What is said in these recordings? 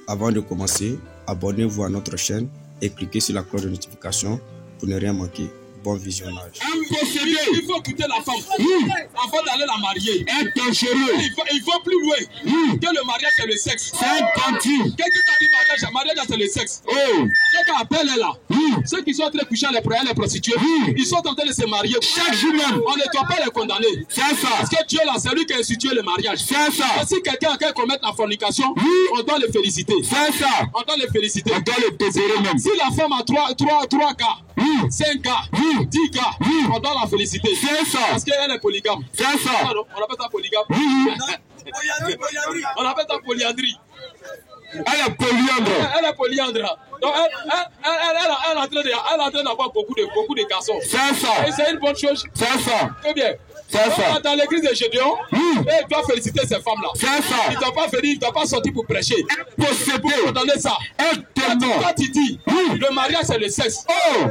Avant de commencer, abonnez-vous à notre chaîne et cliquez sur la cloche de notification pour ne rien manquer. Bon visionnage. Un possédé, il faut quitter la femme avant d'aller la marier. Un dangereux. Il faut plus loin que le mariage c'est le sexe. C'est un bandit. Quelqu'un qui dit mariage c'est le sexe. Quelqu'un appelle là. Ceux qui sont en train de coucher les prostituées, ils sont en train de se marier. Chaque jour même, on ne doit pas les condamner. C'est ça. Parce que Dieu là, c'est lui qui a institué le mariage. C'est ça. Et si quelqu'un a commettre la fornication, on doit le féliciter. C'est ça. On doit le féliciter. On doit le désirer même. Si la femme a 3 cas, 5 cas, 10 cas, on doit la féliciter. C'est ça. Parce qu'elle est polygame. C'est ça. On appelle ça polygame. On appelle ça polyandrie. Elle est polyandre. Elle est polyandre. Donc elle est en train d'avoir beaucoup de garçons. C'est ça. Et c'est une bonne chose. C'est ça. Très bien. C'est ça. Dans l'église de Gédéon, il doit féliciter ces femmes-là. C'est ça. Il ne doit pas venir, il ne doit pas sortir pour prêcher. Pour condamner ça. Quand tu dis, le mariage c'est le sexe.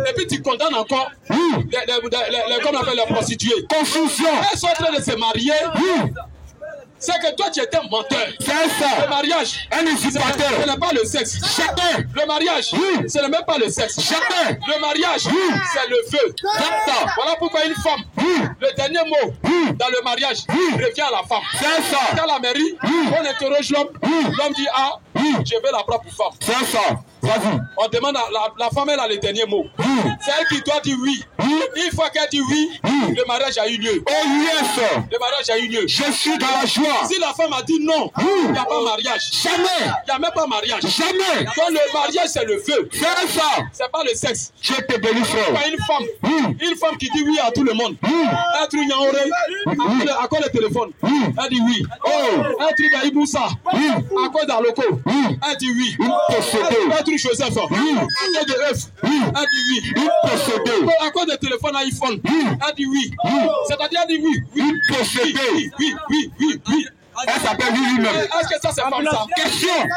Et puis tu condamnes encore comme on appelle les prostituées. Confusion. Elles sont en train de se marier. C'est que toi tu étais un menteur. C'est ça. Le mariage, un usurpateur. Ce n'est pas le sexe. Jamais. Le mariage, ce n'est même pas le sexe. Jamais. Le mariage, c'est le feu. Voilà pourquoi une femme, le dernier mot dans le mariage revient à la femme. C'est ça. Dans la mairie, on interroge l'homme. L'homme dit je veux la propre femme. C'est ça. On demande à la femme, elle a le dernier mot. C'est elle qui doit dire oui. Une fois qu'elle dit oui, le mariage a eu lieu. Oh yes. Le mariage a eu lieu. Je suis dans la joie. Si la femme a dit non, il n'y a pas mariage. Jamais. Il n'y a même pas mariage. Jamais. Donc le mariage c'est le feu. C'est ça. C'est pas le sexe. Je te bénis frère. Une femme qui dit oui à tout le monde. Un truc en oreille. À quoi le téléphone? Elle dit oui. Un truc à Iboussa. À quoi dans le loco? Elle dit oui. Un truc Joseph. À quoi de F? Elle dit oui. À quoi de téléphone à iPhone? Elle dit oui. C'est-à-dire elle dit oui. Oui. Elle s'appelle lui-même. Est-ce que ça c'est femme ça? Question.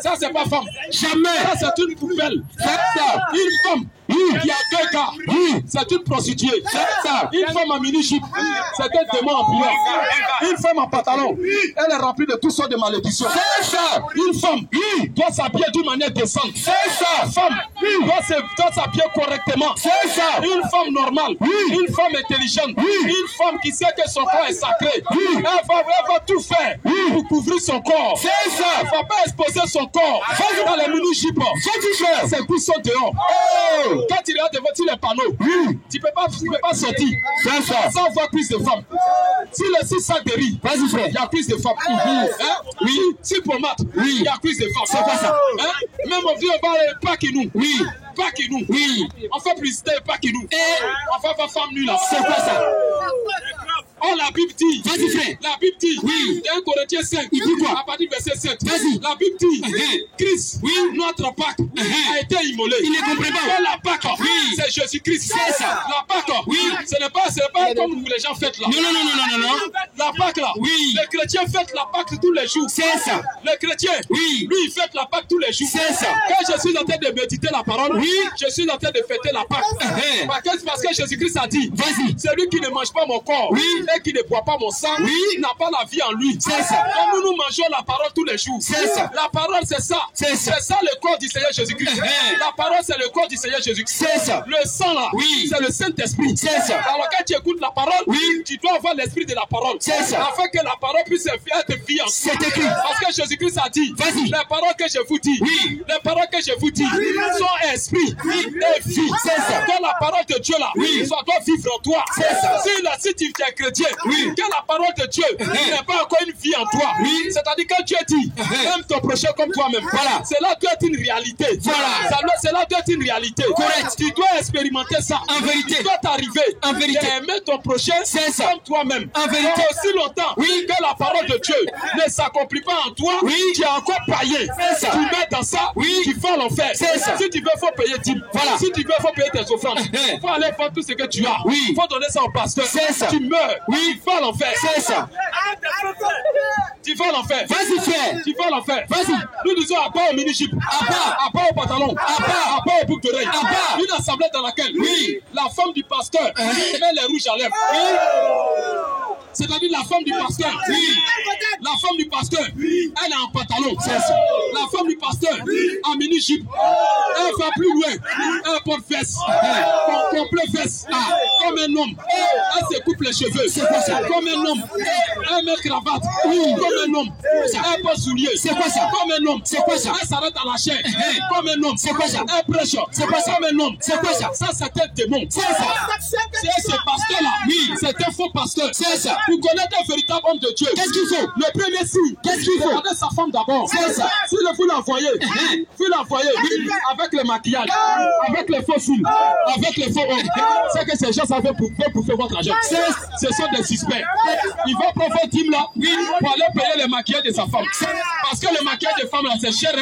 Ça c'est pas femme. Jamais. Ça c'est une poubelle. C'est ça. Une femme qui a 2 cas. C'est une prostituée. C'est ça. Une femme en mini-jupe. C'est un démon en prière. Une femme en pantalon. Elle est remplie de toutes sortes de malédictions. C'est ça. Une femme doit s'habiller d'une manière décente. C'est ça. Femme doit s'habiller correctement. C'est ça. Une femme normale. Une femme intelligente. Une femme qui sait que son corps est sacré. Elle va tout faire pour couvrir son corps. C'est ça. Elle ne va pas exposer son corps dans les mini-jupes. Ses coups sont dehors. Quand tu regardes devant les panneaux, tu ne peux pas sortir. C'est ça. Sans voir plus de femmes. Si le 6 sacs de riz, vas-y frère, il y a plus de femmes. Oui. Si pommade, il y a plus de femmes. C'est pas ça. Même on dit on va pas qui nous. Pas qui nous. On fait plus de pas qui nous. On fait pas femme nue là. C'est quoi ça? Oh, la Bible dit. Vas-y, frère. La Bible dit. Oui. 1 Corinthiens 5. Il dit quoi? À partir du verset 7. Vas-y. La Bible dit. Christ, notre Pâque, a été immolé. Il ne comprend pas. La Pâque, c'est Jésus-Christ. C'est ça. La Pâque, ce n'est pas comme vous les gens faites là. Non. La Pâque là. Les chrétiens fêtent la Pâque tous les jours. C'est ça. Les chrétiens, lui, il fête la Pâque tous les jours. C'est ça. Quand je suis en train de méditer la parole, je suis en train de fêter la Pâque. Parce que Jésus-Christ a dit. Vas-y. Celui qui ne mange pas mon corps. Et qui ne boit pas mon sang, n'a pas la vie en lui. C'est ça. Comme nous mangeons la parole tous les jours. C'est ça. La parole, c'est ça. C'est ça le corps du Seigneur Jésus-Christ. La parole, c'est le corps du Seigneur Jésus-Christ. C'est ça. Le sang là, c'est le Saint-Esprit. C'est ça. Alors quand tu écoutes la parole, tu dois avoir l'esprit de la parole. C'est ça. Afin que la parole puisse être vie en toi. C'est écrit. Parce que Jésus-Christ a dit, vas-y, les paroles que je vous dis, les paroles que je vous dis sont esprit et vie. C'est ça. Que la parole de Dieu là, ça doit vivre en toi. C'est ça. Si tu es chrétien, que la parole de Dieu n'est pas encore une vie en toi. C'est-à-dire que Dieu dit, aime ton prochain comme toi-même. Voilà. Cela doit être une réalité. Voilà. Cela doit être une réalité. Correct. Tu dois expérimenter ça. En vérité. Tu dois t'arriver. En vérité. Aimer ton prochain comme toi-même. En vérité. Aussi longtemps que la parole de Dieu ne s'accomplit pas en toi, tu es encore païen. Tu mets dans ça, tu vas l'enfer. Si tu veux, il faut payer 10. Voilà. Si tu veux, il faut payer tes offrandes. Il faut aller faire tout ce que tu as. Il faut donner ça au pasteur. Tu meurs. Tu vas l'enfer. C'est ça. Tu vas l'enfer. Vas-y, frère. Tu vas l'enfer. Vas-y. Nous disons à part au mini-jupe. À part au pantalon. À part au boucle d'oreille. Une assemblée dans laquelle la femme du pasteur met les rouges à lèvres. C'est-à-dire la femme du pasteur. La femme du pasteur, elle est en pantalon. La femme du pasteur, en mini-jupe. Elle va plus loin. Elle porte veste. Complet veste. Comme un homme. Elle se coupe les cheveux. Comme un homme. Elle met cravate. Comme un homme. Elle porte souliers. C'est quoi ça? Comme un homme. C'est quoi ça? Elle s'arrête à la chair. Comme un homme. C'est quoi ça? Elle prêche. C'est quoi ça? Comme un homme. C'est quoi ça? Ça, c'est un démon. C'est ça. C'est ce pasteur-là. C'est un faux pasteur. C'est ça. Pour connaître un véritable homme de Dieu, qu'est-ce qu'il faut? Le premier signe, qu'est-ce qu'il faut? Regardez sa femme d'abord. C'est ça. Si vous l'envoyez, avec le maquillage, avec les faux films, avec les faux hommes, c'est que ces gens savent pour faire votre argent. Ce sont des suspects. Ils vont prendre votre team là pour aller payer le maquillage de sa femme. Parce que le maquillage de femme là, c'est cher.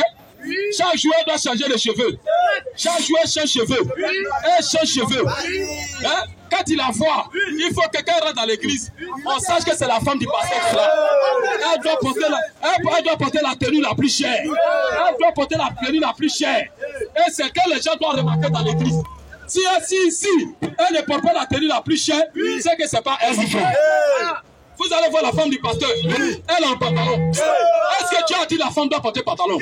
Chaque joueur doit changer les cheveux. Chaque joueur change cheveux. Elle change cheveux. Hein? Quand il la voit, il faut que quelqu'un rentre dans l'église. On sache que c'est la femme du pasteur là. Elle doit porter la tenue la plus chère. Elle doit porter la tenue la plus chère. Et c'est que les gens doivent remarquer dans l'église. Si elle ne porte pas la tenue la plus chère, c'est que c'est pas elle qui fait. Vous allez voir la femme du pasteur. Elle est en pantalon. Est-ce que Dieu a dit la femme doit porter pantalon?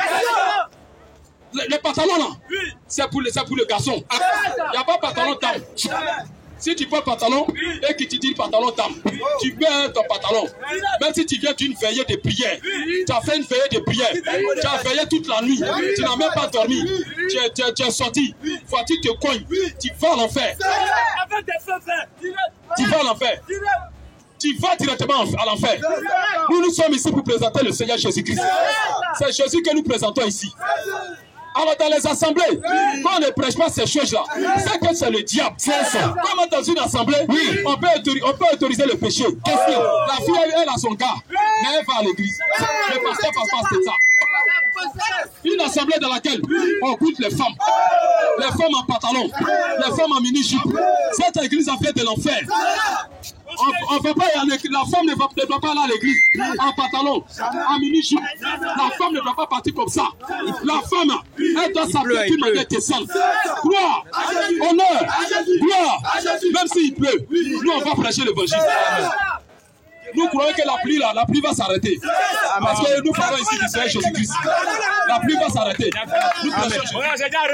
Les pantalons là, c'est pour le garçon. Il n'y a pas pantalon dame. Si tu portes pantalon et que tu dis pantalon dame, tu mets ton pantalon. Même si tu viens d'une veillée de prière, tu as fait une veillée de prière, tu as veillé toute la nuit, tu n'as même pas dormi, tu es sorti, tu te cognes, tu vas à l'enfer. Tu vas à l'enfer. Tu vas directement à l'enfer. Nous sommes ici pour présenter le Seigneur Jésus-Christ. C'est Jésus que nous présentons ici. Alors dans les assemblées, quand on ne prêche pas ces choses-là, c'est que c'est le diable. Comme dans une assemblée, on peut autoriser le péché. La fille, elle a son gars, mais elle va à l'église. Le pasteur passe c'est ça. Une assemblée dans laquelle on goûte les femmes en pantalon, les femmes en mini-jupe. Cette église a fait de l'enfer. On ne veut pas y aller. La femme ne doit pas aller à l'église en pantalon, en mini-jupe. La femme ne doit pas partir comme ça. La femme, elle doit s'appeler d'une manière décente. Gloire, honneur, gloire. Même s'il pleut, nous on va prêcher l'évangile. Nous croyons que la pluie va s'arrêter. Parce que nous parlons ici du Seigneur Jésus-Christ. La pluie va s'arrêter. Nous prêchons Jésus.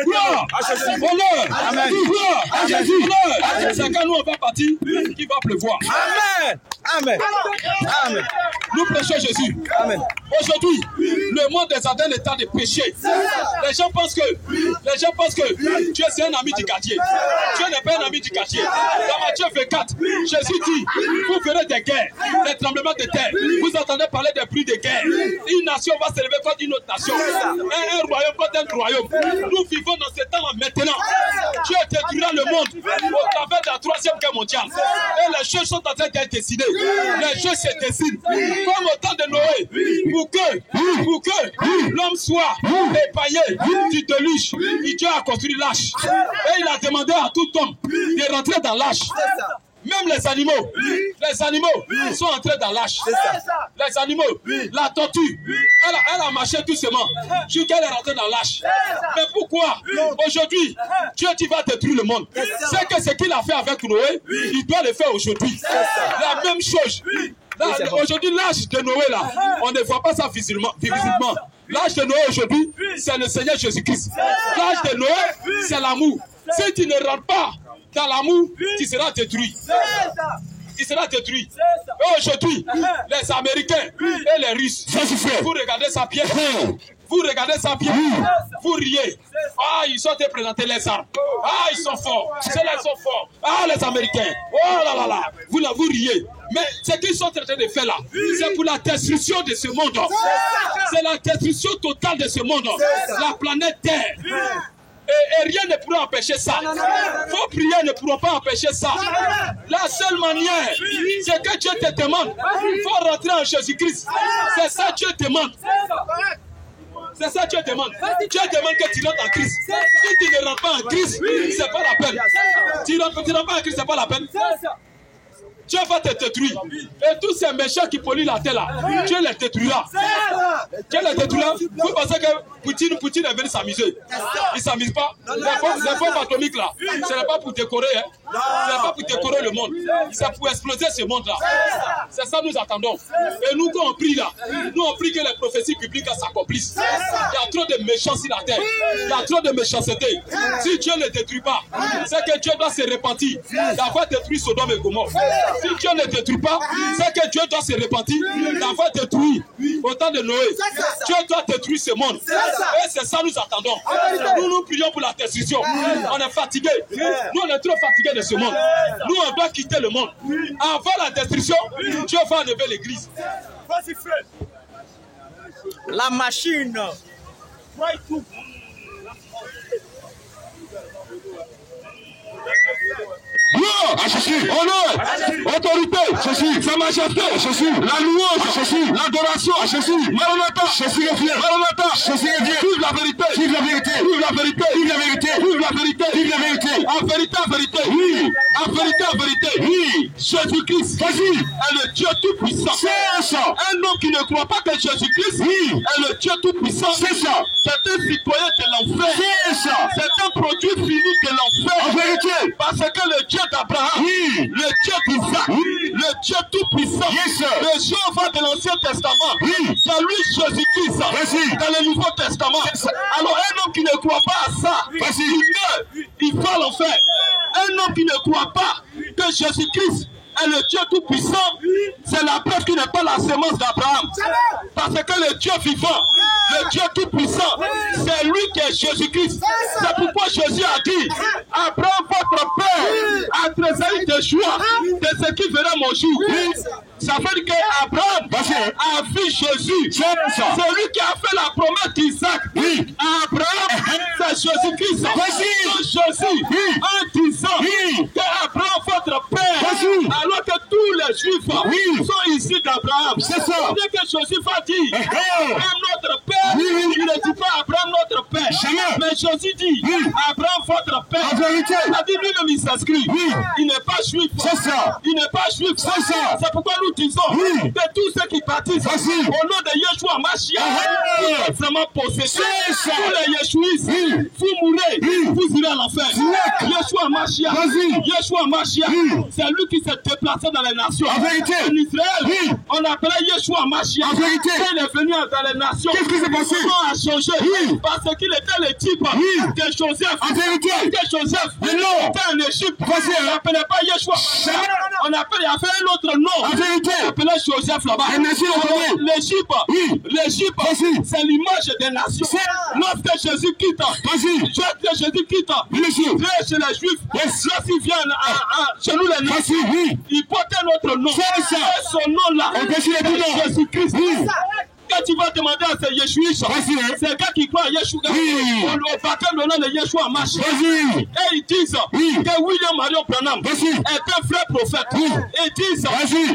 Gloire, honneur, gloire, honneur. C'est quand nous on va partir qu'il va pleuvoir. Amen. Amen. Amen. Nous prêchons Jésus. Amen. Aujourd'hui, le monde est dans un état de péché. Les gens pensent que Dieu c'est un ami du quartier. Dieu n'est pas un ami du quartier. Dans Matthieu 24, Jésus dit, vous verrez des guerres, des tremblements de terre. Vous entendez parler des bruits de guerre. Une nation va se lever contre une autre nation. Un royaume contre un royaume. Nous vivons dans ce temps-là maintenant. Dieu détruira le monde au travers de la 3e guerre mondiale. Et les choses sont en train d'être dessinées. Les choses se dessinent. Comme au temps de Noé. Pour que l'homme soit épargné du déluge, Dieu a construit l'arche. Et il a demandé à tout homme de rentrer dans l'arche. Même les animaux sont entrés dans l'arche. Les animaux, la tortue, elle a marché doucement jusqu'à elle est rentrée dans l'arche. Mais pourquoi aujourd'hui Dieu dit va détruire le monde? C'est que ce qu'il a fait avec Noé, il doit le faire aujourd'hui. La même chose. Aujourd'hui, l'âge de Noé, là, on ne voit pas ça visiblement. L'âge de Noé aujourd'hui, c'est le Seigneur Jésus-Christ. L'âge de Noé, c'est l'amour. Si tu ne rentres pas dans l'amour, tu seras détruit. Il sera détruit. Et aujourd'hui, les Américains et les Russes, vous regardez sa pierre, vous riez. Ah, ils sont présentés les armes. Ah, ils sont forts. Ceux-là sont forts. Ah, les Américains. Oh là là là. Vous riez. Mais ce qu'ils sont en train de faire là, c'est pour la destruction de ce monde. C'est la destruction totale de ce monde. La planète Terre. Et rien ne pourra empêcher ça. Vos prières ne pourront pas empêcher ça. La seule manière, c'est que Dieu te demande. Il faut rentrer en Jésus-Christ. C'est ça Dieu demande. C'est ça Dieu demande. Dieu demande que tu rentres en Christ. Si tu ne rentres pas en Christ, c'est pas la peine. Tu ne rentres pas en Christ, c'est pas la peine. Dieu va te détruire. Et tous ces méchants qui polluent la terre là, Dieu les détruira. Dieu les détruira. Vous pensez que Poutine est venu s'amuser? Il ne s'amuse pas. Les bombes atomiques là, ce n'est pas pour décorer. Hein. Ce n'est pas pour décorer le monde. C'est pour exploser ce monde là. C'est ça que nous attendons. Et nous, quand on prie là, nous on prie que les prophéties bibliques s'accomplissent. Il y a trop de méchants sur la terre. Il y a trop de méchanceté. Si Dieu ne détruit pas, c'est que Dieu doit se repentir d'avoir détruit Sodome et Gomorrhe. Si Dieu ne détruit pas, c'est que Dieu doit se repentir d'avoir détruit au temps de Noé. Dieu doit détruire ce monde. Et c'est ça que nous attendons. Nous prions pour la destruction. On est fatigués. Nous on est trop fatigués de ce monde. Nous on doit quitter le monde. Avant la destruction, Dieu va enlever l'église. La machine. Gloire à Jésus, honneur, autorité, Jésus, sa majesté, Jésus, la louange, Jésus, l'adoration, Jésus, Maranatha, Jésus revient, Maranatha, Jésus revient, vive la vérité, vive la vérité, vive la vérité, vive la vérité, vive la vérité, vive la vérité, en vérité, oui, en vérité, oui, Jésus-Christ, Jésus est le Dieu tout-puissant, c'est ça, un homme qui ne croit pas que Jésus-Christ, oui, est le Dieu tout-puissant, c'est ça, c'est un citoyen de l'enfer, c'est ça, c'est un produit fini de l'enfer, en vérité, parce que le Dieu d'Abraham, oui, le Dieu d'Isaac, oui, le Dieu tout-puissant, yes, le Jéhovah de l'Ancien Testament, oui, c'est lui Jésus-Christ, dans le Nouveau Testament. Alors un homme qui ne croit pas à ça, il meurt, il va à l'enfer. Un homme qui ne croit pas que Jésus-Christ est le Dieu tout-puissant, c'est la preuve qu'il n'est pas la sémence d'Abraham. Parce que le Dieu vivant, le Dieu tout-puissant, c'est lui qui est Jésus-Christ. C'est pourquoi Jésus a dit, Abraham, votre père, a trésor de joie de ce qui verra mon jour. Ça veut dire qu'Abraham a vu Jésus. C'est lui qui a fait la promesse d'Isaac. Abraham, c'est Jésus-Christ. Jésus, en disant qu'Abraham, votre père, alors que tous les Juifs sont ici d'Abraham. C'est ça. C'est que Jésus va dire, Abraham notre père, il ne dit pas Abraham notre père. Jamais. Mais Jésus dit, Abraham votre père. En vérité. Il a dit lui-même, il s'inscrit. Il n'est pas juif. C'est ça. Il n'est pas juif. C'est ça. C'est pourquoi nous disons que tous ceux qui baptisent au nom de Yeshua Mashiach, qui est vraiment possédé, tous les Yeshuistes, vous mourrez, vous irez à l'enfer. Yeshua Mashiach, c'est lui qui s'est déplacé dans les nations. En vérité. En Israël, on appelait Yeshua Mashiach. En vérité. Quand il est venu dans les nations, qu'est-ce qui s'est passé? Son a changé. Parce qu'il était le type de Joseph. En vérité. Que Joseph était en Égypte. On n'appelait pas Yeshua. On appelait, il a fait un autre nom. En vérité. On appelait Joseph là-bas. L'Égypte, c'est l'image des nations. Lorsque Jésus quitte, il vient chez les Juifs. Lorsqu'il vient chez nous les nations, il porte un autre nom. Et son nom là, c'est Jésus-Christ. Quand tu vas demander à ces Yeshuistes, c'est le gars qui croit à Yeshua, on lui baptême le nom de Yeshua Mashiach. Et ils disent que William Marion Branham est un vrai prophète. Et ils disent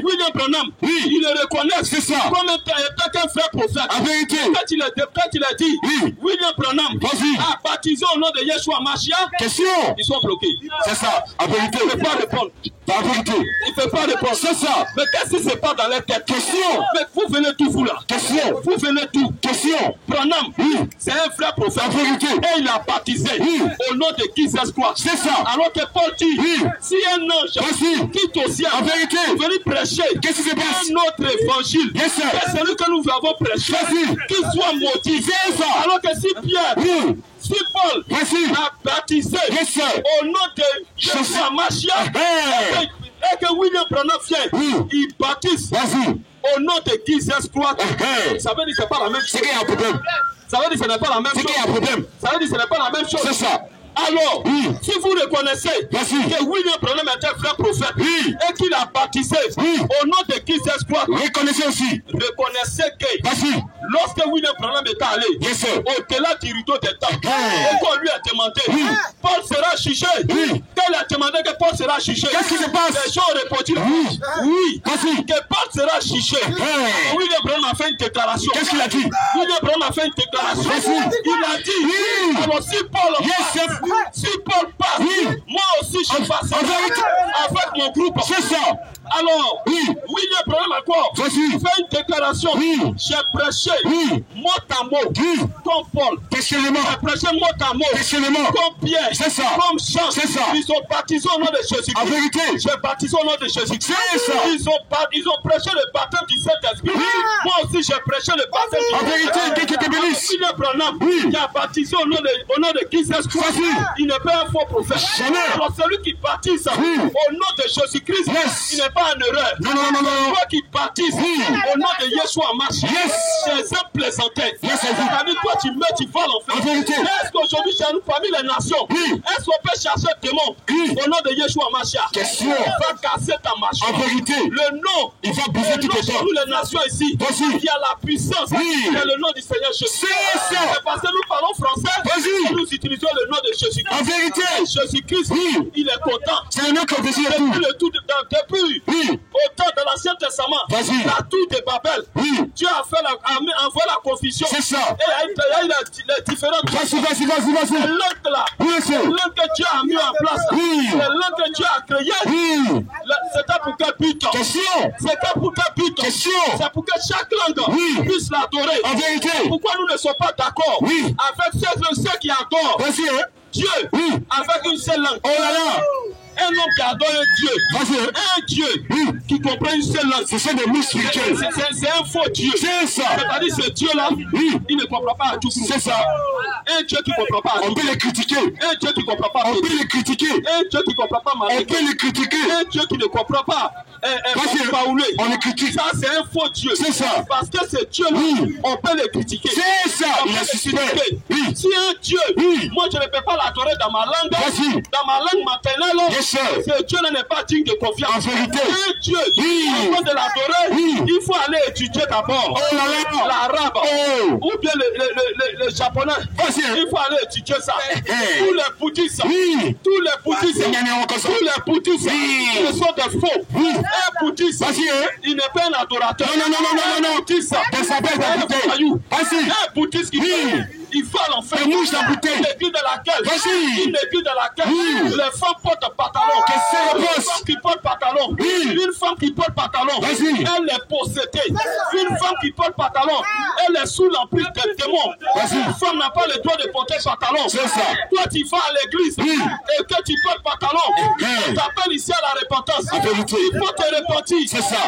William Branham, ils le reconnaissent comme un vrai prophète. En vérité, quand il a dit William Branham a baptisé au nom de Yeshua Mashiach, ils sont bloqués. C'est ça. En vérité, il ne peut pas répondre. En vérité, il ne peut pas répondre. C'est ça. Mais qu'est-ce qui se passe dans leur tête? Question. Mais vous venez tout vous là. Question. Vous venez tout. Question. Branham, c'est un vrai prophète. En vérité. Et il a baptisé au nom de Jesus Christ. C'est ça. Alors que Paul dit, si un ange quitte au ciel, en vérité, venir prêcher, qu'est-ce qui se passe? Un autre évangile. C'est celui que nous avons prêché. Qu'il soit maudit. C'est ça. Alors que si Pierre, si Paul a baptisé au nom de Yeshua Mashiach, et que William Branham vient, il baptise au nom de Jesus Christ. Ça veut dire que ce n'est pas la même chose. C'est qu'il y a un problème. Ça veut dire que ce n'est pas la même chose. C'est qu'il y a un problème. Ça veut dire que ce n'est pas la même chose. C'est ça. Alors, si vous reconnaissez que William Branham est un vrai prophète et qu'il a baptisé au nom de Jesus Christ, reconnaissez aussi. Reconnaissez que lorsque William Branham est allé au-delà du rideau des temps, et qu'on lui a demandé, Paul sera jugé. Quand il a demandé que Paul sera jugé, qu'est-ce qui se passe? Les gens ont répondu que Paul sera jugé. William Branham a fait une déclaration. Qu'est-ce qu'il a dit? William Branham a fait une déclaration. Il a dit, alors si Paul Si Paul passe, moi aussi je passe avec mon groupe. C'est ça. Alors, William Branham encore fait une déclaration. J'ai prêché mot à mot comme Paul. J'ai prêché mot à mot comme Pierre, c'est ça. comme Jean. C'est ça. Ils ont baptisé au nom de Jésus-Christ. En vérité. J'ai baptisé au nom de Jésus-Christ. C'est ça. Ils ont prêché le baptême du Saint-Esprit. Moi aussi j'ai prêché le baptême du Saint-Esprit. En vérité, qui te bénisse. William Branham qui a baptisé au nom de Jesus Christ. Il n'est pas un faux prophète. Alors celui qui baptise au nom de Jésus-Christ, il n'est pas en erreur. Non. Toi qui baptises au nom de Yeshua Mashiach, c'est un plaisantin. C'est-à-dire toi tu mets, tu vas l'enfer. Est-ce qu'aujourd'hui parmi les nations, est-ce qu'on peut chercher un démon au nom de Yeshua Mashiach? Question. Il va casser ta mâchoire. En vérité, le nom, il va briser tout le temps. Nous les nations ici, il y a la puissance, il y a le nom du Seigneur Jésus. C'est ça. C'est parce que nous parlons français, nous utilisons le nom de Jésus-Christ. En vérité, Jésus-Christ, il est content. C'est un nom qu'on désire tout. Depuis au temps de l'Ancien Testament, la tour de Babel, Dieu a envoyé la confusion. C'est ça. Et il y a eu les différentes Vas-y. les langues là, les langues que Dieu a mis en place, les langues que Dieu a créées. C'était pour quel but? Question. C'était pour quel but? Question. C'est pour que chaque langue puisse l'adorer. En vérité. Pourquoi nous ne sommes pas d'accord avec ceux qui adorent Dieu avec une seule langue? Oh là là. Un homme qui adore un Dieu, un Dieu qui comprend une seule langue. Ce sont des mots spirituels. C'est un faux Dieu. C'est ça. C'est-à-dire ce Dieu-là, il ne comprend pas tout. C'est ça. Un Dieu qui ne comprend pas. On peut les critiquer. Un Dieu qui ne comprend pas. On peut les critiquer. Un Dieu qui ne comprend pas. On peut les critiquer. Un Dieu qui ne comprend pas. On les critique. Ça, c'est un faux Dieu. C'est ça. Parce que ce Dieu-là, on peut le critiquer. C'est ça. Il est suspect. Si un Dieu, moi je ne peux pas l'adorer dans ma langue, dans ma langue maternelle, ce Dieu n'est pas digne de confiance. En vérité. Un Dieu, avant de l'adorer, il faut aller étudier d'abord l'arabe ou bien le japonais. Il faut aller étudier ça. Tous les bouddhistes, ils sont des faux. Un bouddhiste, il n'est pas un adorateur. Non. Un bouddhiste qui il va l'enfer. Une église dans laquelle les femmes portent pantalon. Une femme qui porte pantalon. Une femme qui porte pantalon, elle est possédée. Une femme qui porte pantalon, elle est sous l'emprise des démons. Une femme n'a pas le droit de porter pantalon. Toi tu vas à l'église et que tu portes pantalon, on t'appelle ici à la repentance. Il faut te repentir.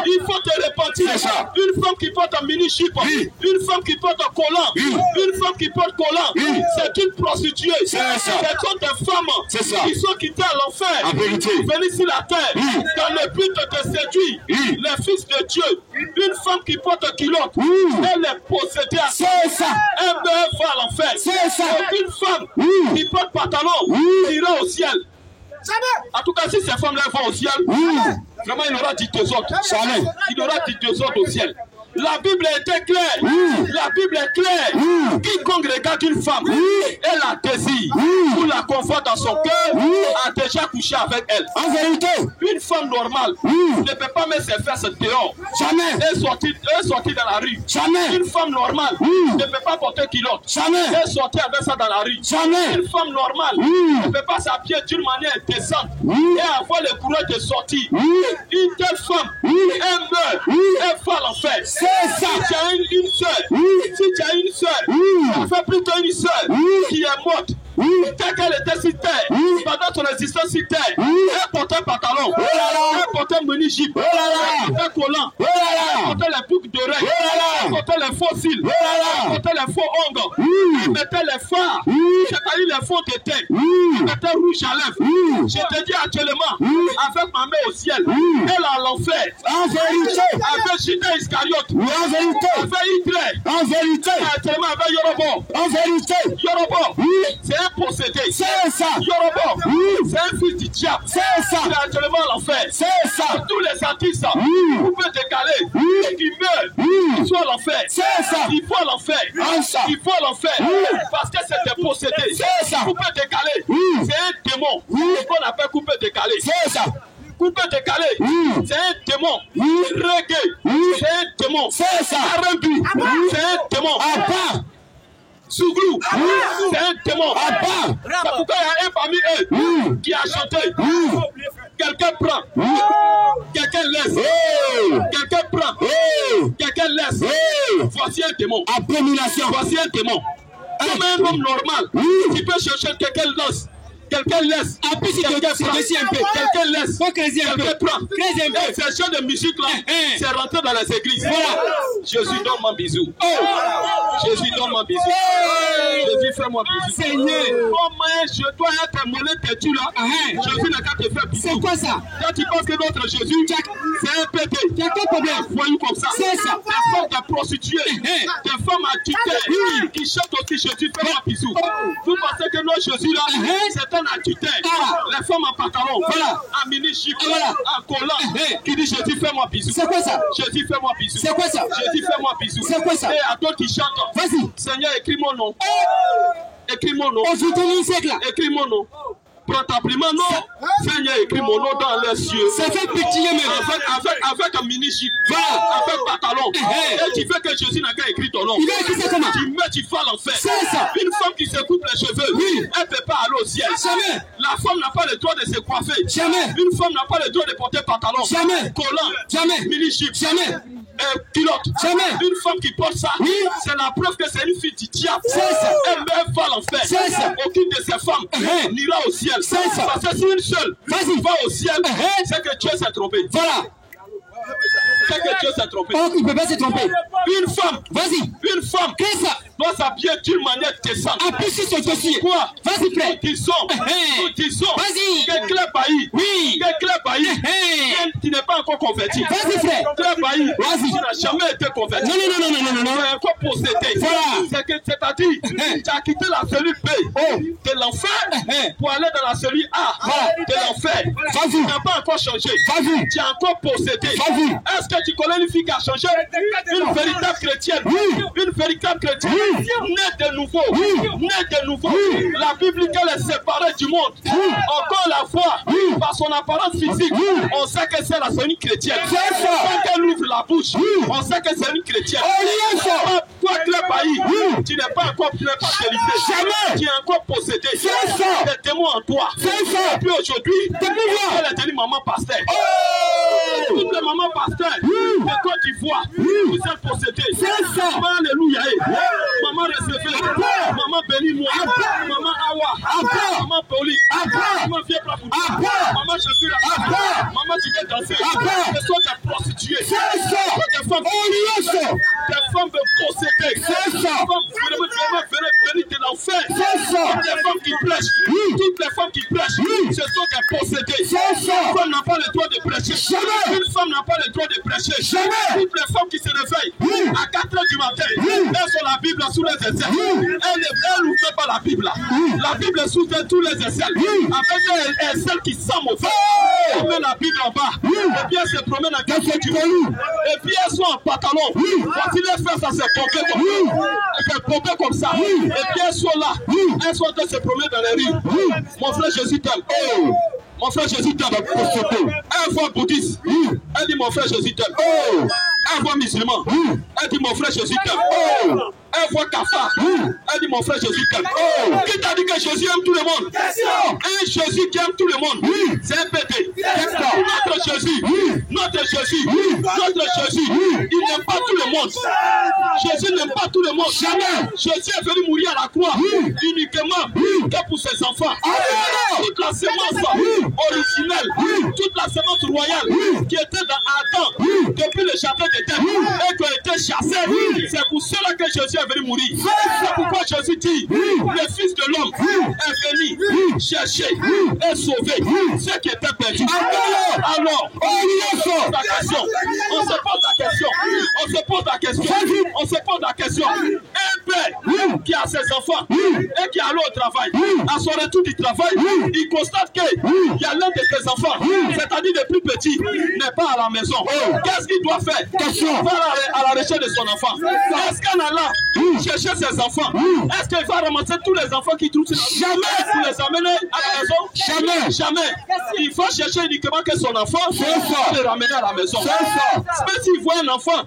Il faut te repentir. Une femme qui porte un mini-chip, une femme qui porte un collant, une femme qui porte collant, c'est une prostituée. Ce sont des femmes qui sont quittées à l'enfer, venues sur la terre, dans le but de te séduire. Les fils de Dieu, une femme qui porte culotte, elle est possédée à ça. Elle va à l'enfer. Une femme qui porte pantalon ira au ciel. En tout cas, si ces femmes-là vont au ciel, vraiment il aura dit deux autres. Il aura dit deux autres au ciel. La Bible était claire. La Bible est claire. Quiconque regarde une femme et la désire ou la conforte dans son cœur a déjà couché avec elle. En vérité, une femme normale ne peut pas mettre ses fesses dehors. Jamais. Et sortir dans la rue. Jamais. Une femme normale ne peut pas porter culotte. Jamais. Et sortir avec ça dans la rue. Jamais. Une femme normale ne peut pas s'habiller d'une manière décente et avoir le courage de sortir. Une telle femme, elle meurt, elle va à l'enfer. Si tu as une soeur, ça fait plutôt une soeur qui est morte. Dès qu'elle était sur terre, pendant son existence sur terre, elle portait un pantalon, elle portait un mini-jupe, elle portait un collant, elle portait les boucles d'oreilles, elle portait les faux cils, elle portait les faux ongles, elle mettait les fards, c'est-à-dire les faux de teint, elle mettait rouge à lèvres. Je te dis actuellement, avec ma main au ciel, elle a l'enfer. En vérité, avec Judas Iscariote, en vérité, avec Hitler, en vérité, actuellement avec Yorobo, en vérité, Yorobo, c'est un possédé. C'est ça. Yorobo, c'est un fils du diable. C'est ça. Il est actuellement à l'enfer. C'est ça. Tous les artistes, vous pouvez décaler, et qui meurent, ils sont à l'enfer. C'est ça. Il faut à l'enfer. Il faut à l'enfer. Parce que c'est des possédés. C'est ça. Coupé décalé, c'est un démon. Qu'on appelle coupé décalé. C'est ça. Coupé décalé, c'est un démon. Reggae, c'est un démon. C'est ça. R&B, c'est un démon. Souglou, c'est un démon. C'est pourquoi il y a un parmi eux qui a chanté. Quelqu'un prend, quelqu'un laisse. Quelqu'un prend, quelqu'un laisse. Voici un démon. Abomination. Voici un démon. Comme un homme normal, tu peux chercher quelqu'un lance. Quelqu'un laisse. Quelqu'un prend. Quelqu'un laisse. Quelqu'un prend. Et ces chants de musique là, c'est rentré dans les églises. Voilà. Jésus, donne-moi un bisou. Jésus, donne-moi un bisou. Jésus, fais-moi un bisou. Seigneur. Comment je dois être mollet têtu là? Jésus n'a qu'à te faire bisou. C'est quoi ça? Quand tu penses que notre Jésus, c'est un pété. Tu as quel problème? Voyons comme ça. C'est ça. Des femmes de prostituées, des femmes adultères qui chantent aussi Jésus, fais-moi un bisou. Vous pensez que notre Jésus là, c'est un adultère. Les femmes en pantalon, en mini-chip, en collant, qui dit Jésus, fais-moi bisou. C'est quoi ça? Jésus, fais-moi bisou. C'est quoi ça? Jésus, fais-moi bisou. C'est quoi ça? Et à toi qui chante, vas-y. Seigneur, écris mon nom. Écris mon nom. Écris mon nom. Prends ta plume, non. Seigneur, écris mon nom dans les cieux. Ça fait pitié, mais avec un mini-chip, avec un pantalon. Et tu veux que Jésus n'a qu'à écrire ton nom. Il va écrire ça comment? Tu mets, tu falles en fait. C'est ça. Une femme qui se coupe les cheveux, elle ne peut pas aller au ciel. Jamais. La femme n'a pas le droit de se coiffer. Jamais. Une femme n'a pas le droit de porter pantalon. Jamais. Collant. Jamais. Mini-chip. Jamais. Culotte. Jamais. Une femme qui porte ça, c'est la preuve que c'est une fille du diable. C'est ça. Elle me va l'enfer. C'est ça. Aucune de ces femmes n'ira au ciel. C'est ça. Parce que si une seule va au ciel, c'est que Dieu s'est trompé. Voilà. C'est que Dieu s'est trompé. Oh, il ne peut pas se tromper. Une femme, vas-y. Une femme, qu'est-ce ça? Doit s'habiller d'une manière décente. Appuie sur ce dossier. Quoi? Vas-y, frère. Nous disons. Vas-y. Que Claire Bailly. Oui. Que Claire Bailly. Tu n'es pas encore converti. Vas-y, frère. Claire Bailly. Vas-y. Tu n'as jamais été converti. Non. Tu es encore possédé. Voilà. C'est-à-dire, tu as quitté la cellule B de l'enfer pour aller dans la cellule A de l'enfer. Vas-y. Tu n'as pas encore changé. Vas-y. Tu es encore possédé. Vas-y. Est-ce que tu connais une fille qui a changé? Une véritable chrétienne. Une véritable chrétienne. Née de nouveau. Née de nouveau. La Bible dit qu'elle est séparée du monde. Encore la foi, par son apparence physique, on sait que c'est une chrétienne. Quand elle ouvre la bouche, on sait que c'est une chrétienne. Toi, Claire Bailly, tu n'es pas encore délivré. Jamais. Tu es encore possédé. Des démons en toi. Et puis aujourd'hui, elle est devenue maman pasteur. Toutes les mamans pasteurs de Côte d'Ivoire, vous êtes possédés. Maman, alléluia. Maman recevez. Maman bénis-moi. Maman Awa. Maman Poli. Maman Vieux Praboudi. Maman Jésus. Maman, tu veux danser. Ce sont des prostituées. Des femmes. Des femmes possédées. Des femmes bénies de l'enfer. Des femmes qui prêchent. Toutes les femmes qui prêchent, ce sont des possédées. Une femme n'a pas le droit de prêcher. Une femme n'a pas le droit de prêcher. Toutes les femmes qui se réveillent à 4 h du matin, elles ont la Bible sous les aisselles. Elles n'ouvrent pas la Bible. La Bible est sous tous les aisselles. Avec celle qui sent mauvais. On met la Bible en bas. Et puis elles se promènent à 4 h du matin. Et puis elles sont en pantalon. Quand ils les font, ça s'est pompé comme ça. Et puis elles sont là. Elles sont en train de se promener dans les rues. Mon frère Jésus t'aime. Mon frère Jésus t'aime. Elle voit bouddhiste. Elle dit mon frère Jésus t'aime. Elle voit musulman. Elle dit mon frère Jésus t'aime. Elle voit Kafa. Elle dit mon frère Jésus t'aime. Qui t'a dit que Jésus aime tout le monde? Un Jésus qui aime tout le monde. C'est un pété. Notre Jésus, il n'aime pas tout le monde. Jésus n'aime pas tout le monde. Jamais. Jésus est venu mourir à la croix uniquement que pour ses enfants. Toute la semence originelle, toute la semence royale qui était dans Adam depuis le jardin d'Éden et qui a été chassée, c'est pour cela que Jésus est venu mourir. C'est pourquoi Jésus dit le Fils de l'homme est venu chercher et sauver ceux qui étaient perdus. Alors, on se pose la question. On se pose la question. Un père qui a ses enfants et qui allait au travail, à son retour du travail, il constate qu'il y a l'un de ses enfants, c'est-à-dire le plus petit, n'est pas à la maison. Qu'est-ce qu'il doit faire? Il va à la recherche de son enfant. Est-ce qu'en allant chercher ses enfants, est-ce qu'il va ramasser tous les enfants qu'il trouve sur la maison? Jamais. Pour les amener à la maison? Jamais. Il faut chercher uniquement que son enfant et le ramener à la maison. Mais s'il voit un enfant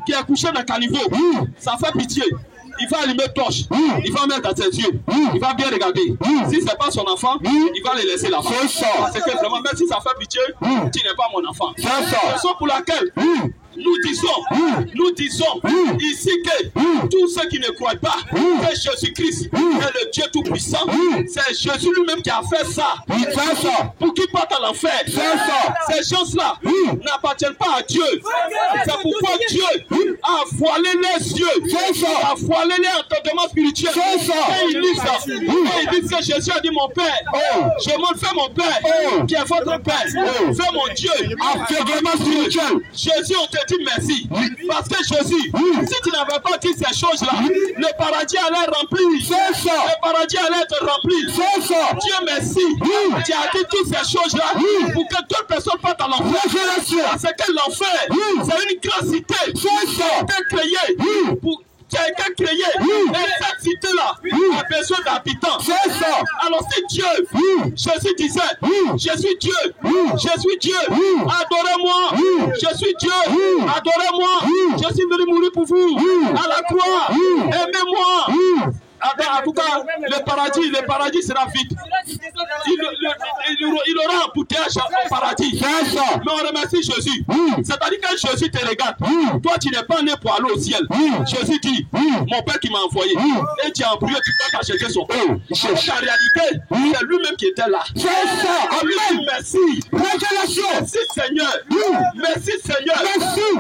qui est couché dans le caniveau, ça fait pitié. il va allumer torche, il va mettre dans ses yeux, il va bien regarder. Si ce n'est pas son enfant, il va le laisser là-bas. Parce que vraiment, même si ça fait pitié, tu n'es pas mon enfant. C'est la raison pour laquelle nous disons ici que tous ceux qui ne croient pas que Jésus-Christ est le Dieu Tout-Puissant, c'est Jésus lui-même qui a fait ça. Pour qu'ils partent à l'enfer. Ces gens-là n'appartiennent pas à Dieu. C'est pourquoi Dieu a voilé les yeux, a voilé les entendements spirituels. Et il dit ça. Et il dit que Jésus a dit mon Père, je m'en fais mon Père, qui est votre Père. Fais mon Dieu. Spirituel. Jésus, on te dit merci. Parce que Jésus, si tu n'avais pas dit ces choses-là, le paradis allait remplir. Le paradis allait être rempli. Dieu merci. Tu as dit toutes ces choses-là pour que d'autres personnes partent à l'enfer. Parce que l'enfer, c'est une grande cité qui a été créée pour qui a été créé. Et cette cité-là a besoin d'habitants. Alors c'est Dieu. Jésus disait, je suis Dieu. Je suis Dieu. Adorez-moi. Je suis Dieu. Adorez-moi. Je suis venu mourir pour vous. À la croix. Aimez-moi. En tout cas, le paradis sera vide. Il aura un embouteillage au paradis. Mais on remercie Jésus. C'est-à-dire que Jésus te regarde. Toi, tu n'es pas né pour aller au ciel. Jésus dit, mon Père qui m'a envoyé. Et tu as prié, tu peux acheter son Père. En réalité, c'est lui-même qui était là. Amen. Merci. Merci Seigneur. Merci Seigneur.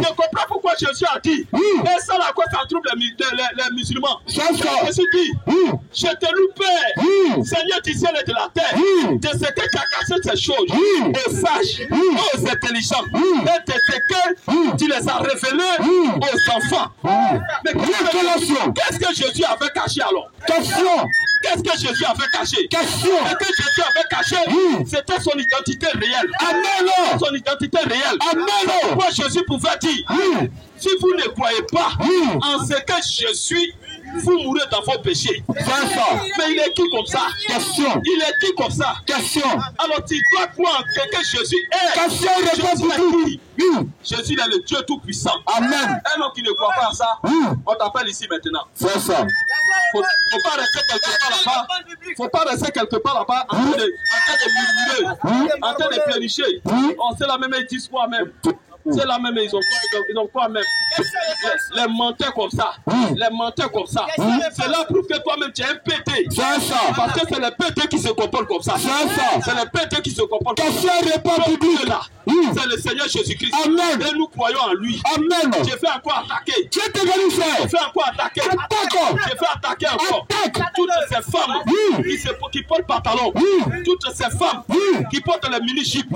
Je comprends pourquoi Jésus a dit. Et ça, la quoi, ça trouble les musulmans. Jésus dit, je te loue Père, Seigneur du ciel et de la terre, de ce que tu as caché ces choses, aux sages, aux intelligents, et de ce que tu les as révélés aux enfants. Mais qu'est-ce que Jésus avait caché alors? Qu'est-ce que Jésus avait caché? Ce que Jésus avait caché, c'était son identité réelle. Amen. Son identité réelle. Amen. Pourquoi Jésus pouvait dire, si vous ne croyez pas en ce que je suis, vous mourrez dans vos péchés. Mais il est qui comme ça? Il est qui comme ça? Alors tu dois croire en ce que Jésus est. Jésus est le Dieu Tout-Puissant. Amen. Un homme qui ne croit pas à ça, on t'appelle ici maintenant. C'est ça. Faut pas rester quelque part là-bas. Faut pas rester quelque part là-bas en train de murmurer, en train de planifier. On sait la même, ils disent quoi même. C'est la même, ils ont quoi même. Les menteurs comme ça. Les menteurs comme ça. Cela prouve que toi-même tu es un pété. Parce que c'est les pétés qui se comportent comme ça. C'est les pétés qui se comportent comme ça. C'est le Seigneur Jésus-Christ. Et nous croyons en lui. J'ai fait encore attaquer. J'ai fait encore attaquer. J'ai fait attaquer encore. Toutes ces femmes qui portent pantalon. Toutes ces femmes qui portent les mini-jupes.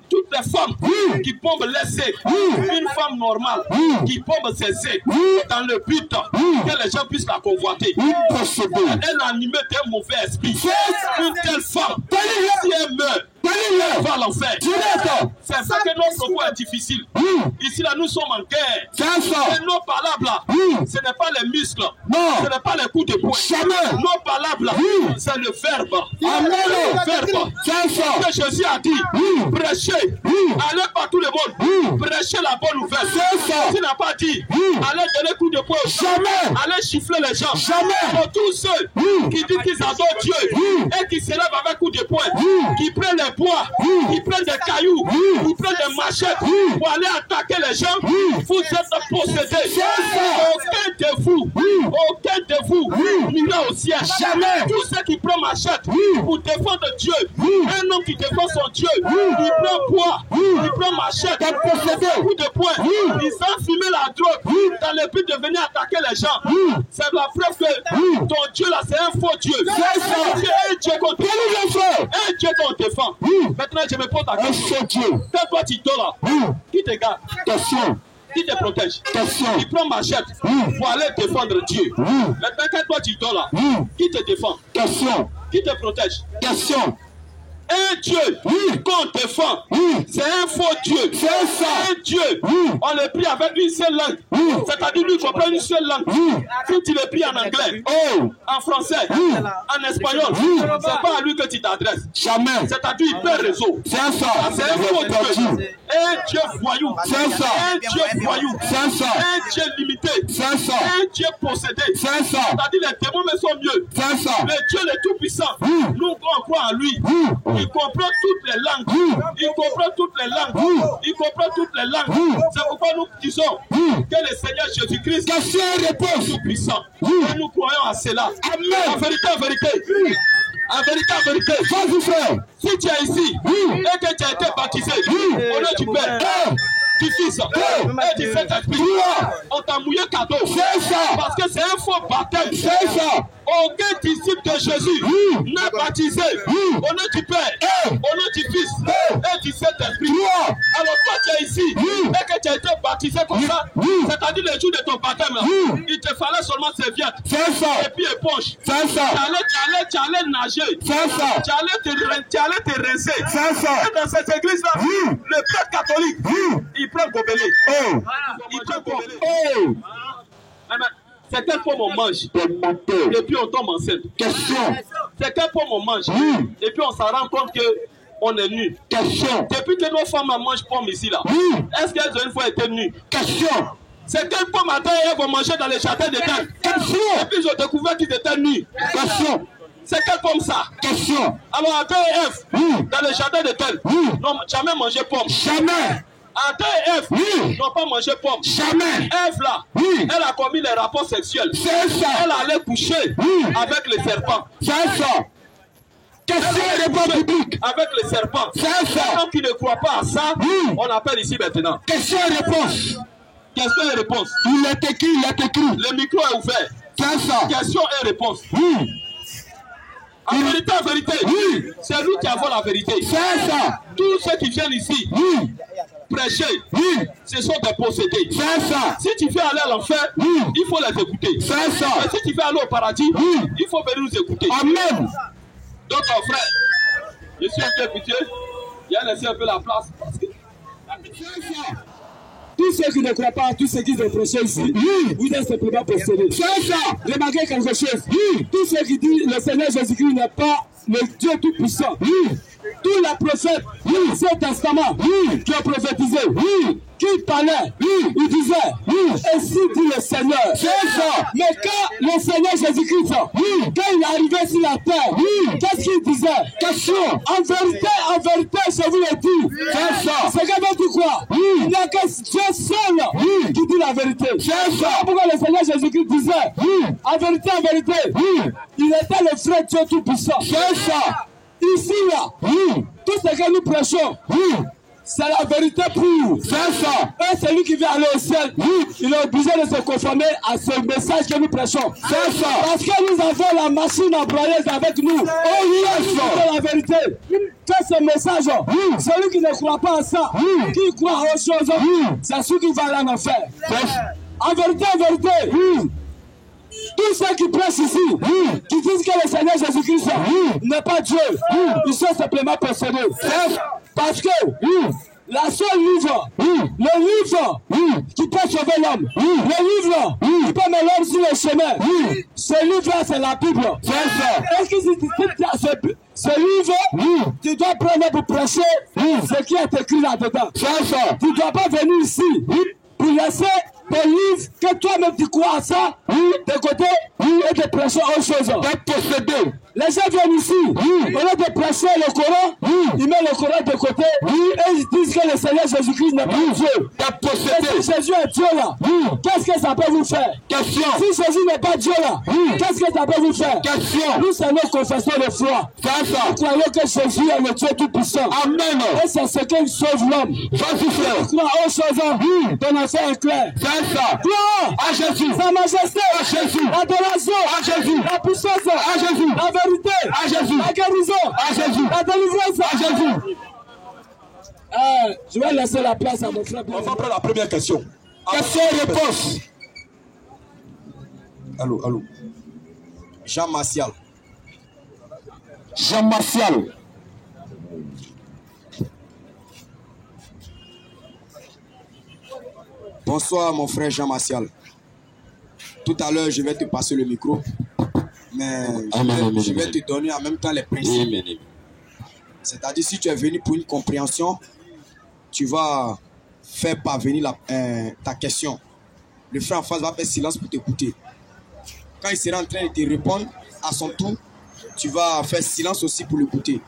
Toutes les femmes qui pompent les secs. Une femme normale qui pompe ses secs dans le but que les gens puissent la convoiter. Elle animée d'un mauvais esprit. Une telle femme, si elle meurt, elle va à l'enfer. C'est ça que notre propos est difficile. Ici, là, nous sommes en guerre. Et nos palabres, là, ce n'est pas les muscles. Ce n'est pas les coups de poing. Nos palabres, là, c'est le verbe. Le verbe. Que Jésus a dit, prêchez, allez par tout le monde, prêchez la bonne nouvelle. Tu n'as pas dit, allez donner coup de poing. Allez chiffler les gens. Pour tous ceux qui disent qu'ils adorent Dieu et qui se lèvent avec coup de poing, qui prennent les bois, qui prennent des cailloux, qui prennent des machettes pour aller attaquer les gens, vous êtes possédés. Aucun de vous n'ira au ciel. Tous ceux qui prennent machette pour défendre Dieu, un homme qui défend son Dieu, il prend bois, il prend machette, il coup de poing, il sent fumer la drogue dans le but de venir attaquer les gens. C'est la preuve que ton Dieu là, c'est un faux Dieu. C'est un Dieu qu'on défend. Un Dieu qu'on défend. Maintenant, je me pose la question. Quand toi tu dors là, qui te garde? Qui te protège? Qui prend machette pour aller défendre Dieu. Maintenant, quand toi tu dors là, qui te défend? Qui te protège? Un Dieu qu'on défend, c'est un faux Dieu. C'est un Dieu. On le prie avec une seule langue. C'est-à-dire lui comprend une seule langue. Si tu le pries en anglais, en français, en espagnol, c'est pas à lui que tu t'adresses. Jamais. C'est-à-dire il perd réseau. C'est un faux Dieu. Un Dieu voyou. Un Dieu voyou. Un Dieu limité. Un Dieu possédé. C'est-à-dire les démons mais sont mieux. Le Dieu le Tout-Puissant, nous on croit en lui. Il comprend toutes les langues. Il comprend toutes les langues. Il comprend toutes les langues. C'est pourquoi nous disons que le Seigneur Jésus-Christ est tout-puissant. Et nous croyons à cela. Amen. En vérité, en vérité. En vérité, en vérité. Si tu es ici et que tu as été baptisé au nom du Père, du Fils et du Saint-Esprit, on t'a mouillé cadeau. C'est ça. Parce que c'est un faux baptême. C'est ça. Aucun disciple de Jésus n'a baptisé au nom du Père, au nom du Fils et du Saint-Esprit. Alors toi tu es ici et que tu as été baptisé comme ça, c'est-à-dire le jour de ton baptême, il te fallait seulement serviette. C'est ça. Et puis éponge. C'est ça. Tu allais nager. C'est ça. Tu allais te rincer. C'est ça. Et dans cette église-là, le prêtre catholique, il prend le gobelet. Il prend le gobelet. C'est quelle pomme on mange et puis on tombe enceinte. Question. C'est quelle pomme on mange et puis on s'en rend compte qu'on est nu. Question. Depuis que nos femmes mangent pomme ici là, est-ce qu'elles ont une fois été nues? Question. C'est quelle pomme Adam et Ève vont manger dans les jardins d'Éden? Question. Et puis ils ont découvert qu'ils étaient nus. Question. C'est quelle pomme ça? Question. Alors Adam et Ève dans les jardins d'Éden n'ont jamais mangé pomme. Jamais. Adam et Ève n'ont pas mangé pomme. Jamais. Ève là, elle a commis les rapports sexuels. C'est ça. Elle allait coucher avec les serpents. C'est ça. Question et réponse publique. Avec les serpents. C'est ça. Les gens qui ne croient pas à ça, on appelle ici maintenant. Question et réponse. Question et réponse. Il est écrit, il est écrit. Le micro est ouvert. C'est ça. Question et réponse. En vérité, c'est nous qui avons la vérité. C'est ça. Tous ceux qui viennent ici prêcher, ce sont des possédés. C'est ça. Si tu veux aller à l'enfer, il faut les écouter. C'est ça. Et si tu veux aller au paradis, il faut venir nous écouter. Amen. Donc, mon frère, je suis un peu pitié. Il a laissé un peu la place parce que. Tous ceux qui ne croient pas, tous ceux qui se prêchent ici, vous êtes simplement possédés. C'est ça. Remarquez quelque chose. Tous ceux qui disent le Seigneur Jésus-Christ n'est pas le Dieu tout-puissant. Tous les prophètes du Ancien Testament qui ont prophétisé, qui parlaient, ils disaient, ainsi dit le Seigneur. C'est ça. Mais quand le Seigneur Jésus-Christ, quand il est arrivé sur la terre, qu'est-ce qu'il disait? Question. En vérité, je vous le dis. C'est ça. C'est quand tu crois. Il n'y a que Dieu seul qui dit la vérité. C'est ça. Pourquoi le Seigneur Jésus-Christ disait, en vérité, il était le frère Dieu tout-puissant. C'est ça. Ici, là, tout ce que nous prêchons, c'est la vérité pure. C'est ça. Et celui qui veut aller au ciel, il est obligé de se conformer à ce message que nous prêchons. C'est ça. Parce que nous avons la machine à broyer avec nous. Oh yes, c'est la vérité. Que ce message, celui qui ne croit pas à ça, qui croit à autre chose, c'est celui qui va aller en enfer. En vérité, tous ceux qui prêchent ici, qui disent que le Seigneur Jésus-Christ n'est pas Dieu, ils sont simplement possédés. Parce que la seule livre, le livre qui peut sauver l'homme, le livre qui peut mettre l'homme sur le chemin, ce livre c'est la Bible. Est-ce que ce livre, tu dois prendre pour prêcher ce qui est écrit là-dedans. Tu ne dois pas venir ici pour laisser des livres que toi-même tu crois à ça, de côté, et de prêcher autre chose. D'être possédé. Les gens viennent ici, au lieu de prêcher le Coran, ils mettent le Coran de côté, et ils disent que le Seigneur Jésus-Christ n'est pas Dieu. D'être possédé. Si Jésus est Dieu là, qu'est-ce que ça peut vous faire? Question. Si Jésus n'est pas Dieu là, qu'est-ce que ça peut vous faire? Question. Nous sommes nos confesseurs de foi. C'est ça. Nous croyons que Jésus est le Dieu tout-puissant. Amen. Et c'est ce qui sauve l'homme. Nous croyons autre chose, ton affaire est claire. C'est ça. Gloire à Jésus. Sa majesté à Jésus. L'adoration à Jésus. La puissance à Jésus. La vérité à Jésus. La guérison à Jésus. La délivrance à Jésus. Je vais laisser la place à mon frère. On va prendre la première question. Question-réponse. Allô. Jean Martial. Bonsoir mon frère Jean Martial. Tout à l'heure, je vais te passer le micro, mais je vais te donner en même temps les principes. C'est-à-dire, si tu es venu pour une compréhension, tu vas faire parvenir ta question. Le frère en face va faire silence pour t'écouter. Quand il sera en train de te répondre à son tour, tu vas faire silence aussi pour l'écouter.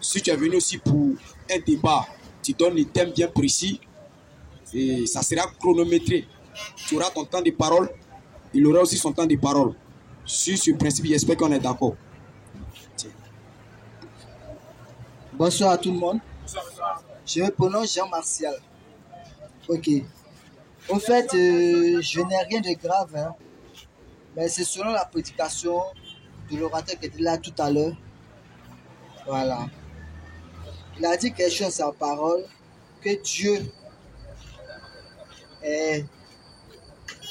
Si tu es venu aussi pour un débat, tu donnes les thèmes bien précis et ça sera chronométré. Tu auras ton temps de parole, il aura aussi son temps de parole. Sur ce principe, j'espère qu'on est d'accord. Bonsoir à tout le monde. Je me prononce Jean Martial. Ok. Au fait, je n'ai rien de grave, hein, mais c'est selon la prédication de l'orateur qui était là tout à l'heure. Voilà. Il a dit quelque chose dans sa parole, que Dieu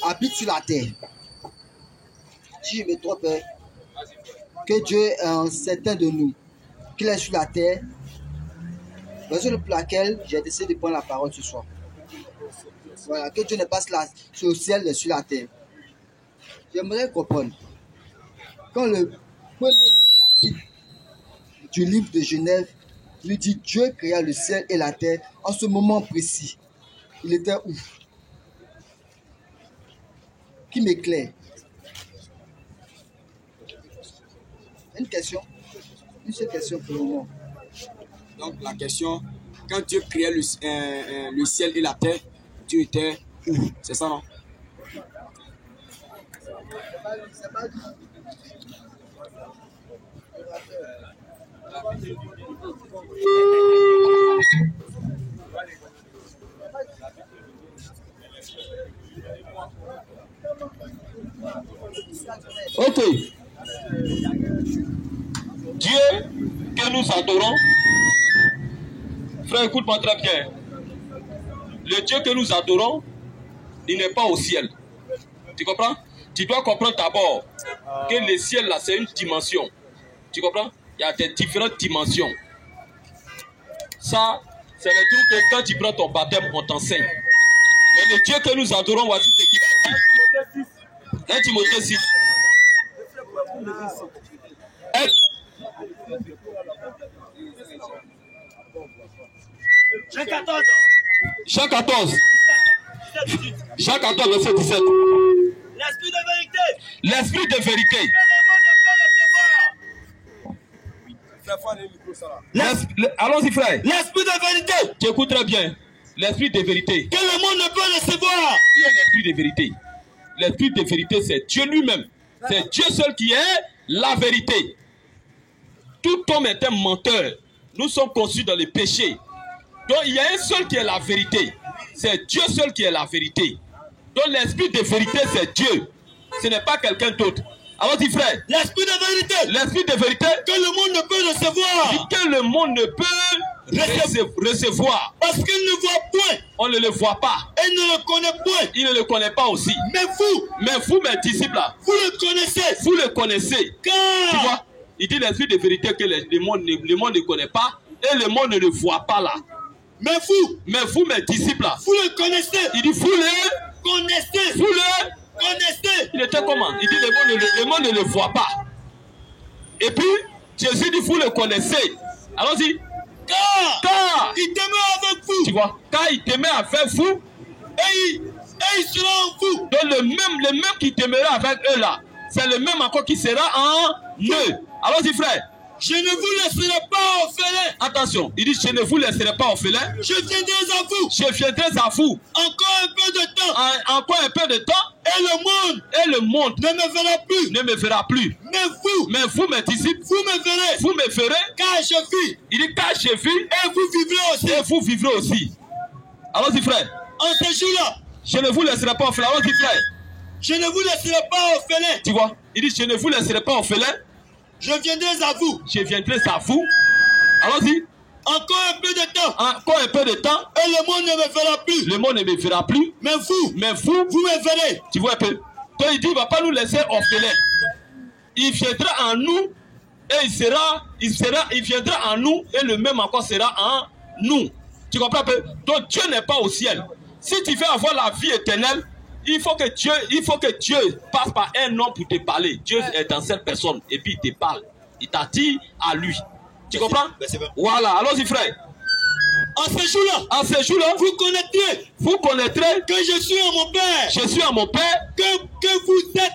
habite sur la terre. Si je me trompe, que Dieu est certain de nous, qu'il est sur la terre, raison pour laquelle j'ai décidé de prendre la parole ce soir. Voilà, que Dieu n'est pas sur le ciel, mais sur la terre. J'aimerais comprendre. Quand le premier chapitre du livre de Genèse lui dit Dieu créa le ciel et la terre, en ce moment précis, il était où? Qui m'éclaire? Une question? Une seule question pour le moment. Donc la question, quand Dieu créait le ciel et la terre, Dieu était où? C'est ça, non? Ok. Dieu que nous adorons, frère, écoute-moi très bien. Le Dieu que nous adorons, il n'est pas au ciel. Tu comprends? Tu dois comprendre d'abord que le ciel là, c'est une dimension. Tu comprends? Il y a des différentes dimensions. Ça, c'est le truc que quand tu prends ton baptême, on t'enseigne. Mais le Dieu que nous adorons, voici ce qu'il a dit. 1 Timothée 6. Jean 14. Jean 14. Jean 14, verset 17. L'esprit de vérité. L'esprit de vérité. Que le monde ne peut recevoir. Allons-y, frère. L'esprit de vérité. Tu écoutes très bien. L'esprit de vérité. Que le monde ne peut recevoir. Qui est l'esprit de vérité? L'esprit de vérité, c'est Dieu lui-même. C'est Dieu seul qui est la vérité. Tout homme est un menteur. Nous sommes conçus dans le péché. Donc il y a un seul qui est la vérité. C'est Dieu seul qui est la vérité. Donc l'esprit de vérité, c'est Dieu. Ce n'est pas quelqu'un d'autre. Alors dis frère. L'esprit de vérité. L'esprit de vérité. Que le monde ne peut recevoir. Que le monde ne peut recevoir. Parce qu'il ne voit point. On ne le voit pas. Il ne le connaît point. Il ne le connaît pas aussi. Mais vous, mes disciples là. Vous le connaissez. Vous le connaissez. Car. Tu vois, il dit l'esprit de vérité que le monde ne connaît pas. Et le monde ne le voit pas là. Mais vous, mes disciples là. Vous le connaissez. Il dit vous le connaissez. Vous le connaissez. Il était comment? Il dit le monde ne le voit pas. Et puis, Jésus dit vous le connaissez. Allons-y. Car il demeure avec vous. Tu vois, car il demeure avec vous. Et il sera en vous. Donc le même qui demeurera avec eux là, c'est le même encore qui sera en eux. Allons-y frère. Je ne vous laisserai pas orphelin. Attention, il dit je ne vous laisserai pas orphelin. Je viendrai à vous. Je viendrai à vous. Encore un peu de temps. Encore un peu de temps. Et le monde ne me verra plus. Mais vous, mes disciples, vous me verrez. Car je vis. Il dit car je vis. Et vous vivrez aussi. Et vous vivrez aussi. Allons-y frère. En ce jour-là. Je ne vous laisserai pas orphelin. Allons-y frère. Je ne vous laisserai pas orphelin. Tu vois, il dit je ne vous laisserai pas orphelin. Je viendrai à vous. Je viendrai à vous. Allons-y. Encore un peu de temps. Encore un peu de temps. Et le monde ne me verra plus. Le monde ne me verra plus. Mais vous me verrez. Tu vois un peu. Donc il dit, il ne va pas nous laisser orphelins. Il viendra en nous. Et il viendra en nous. Et le même encore sera en nous. Tu comprends un peu? Donc Dieu n'est pas au ciel. Si tu veux avoir la vie éternelle, il faut que Dieu passe par un homme pour te parler. Dieu est dans cette personne et puis il te parle. Il t'attire à lui. Tu comprends? Voilà, allons-y frère. En ce jour-là, vous connaîtrez que je suis en mon Père. Je suis en mon Père. Que vous êtes.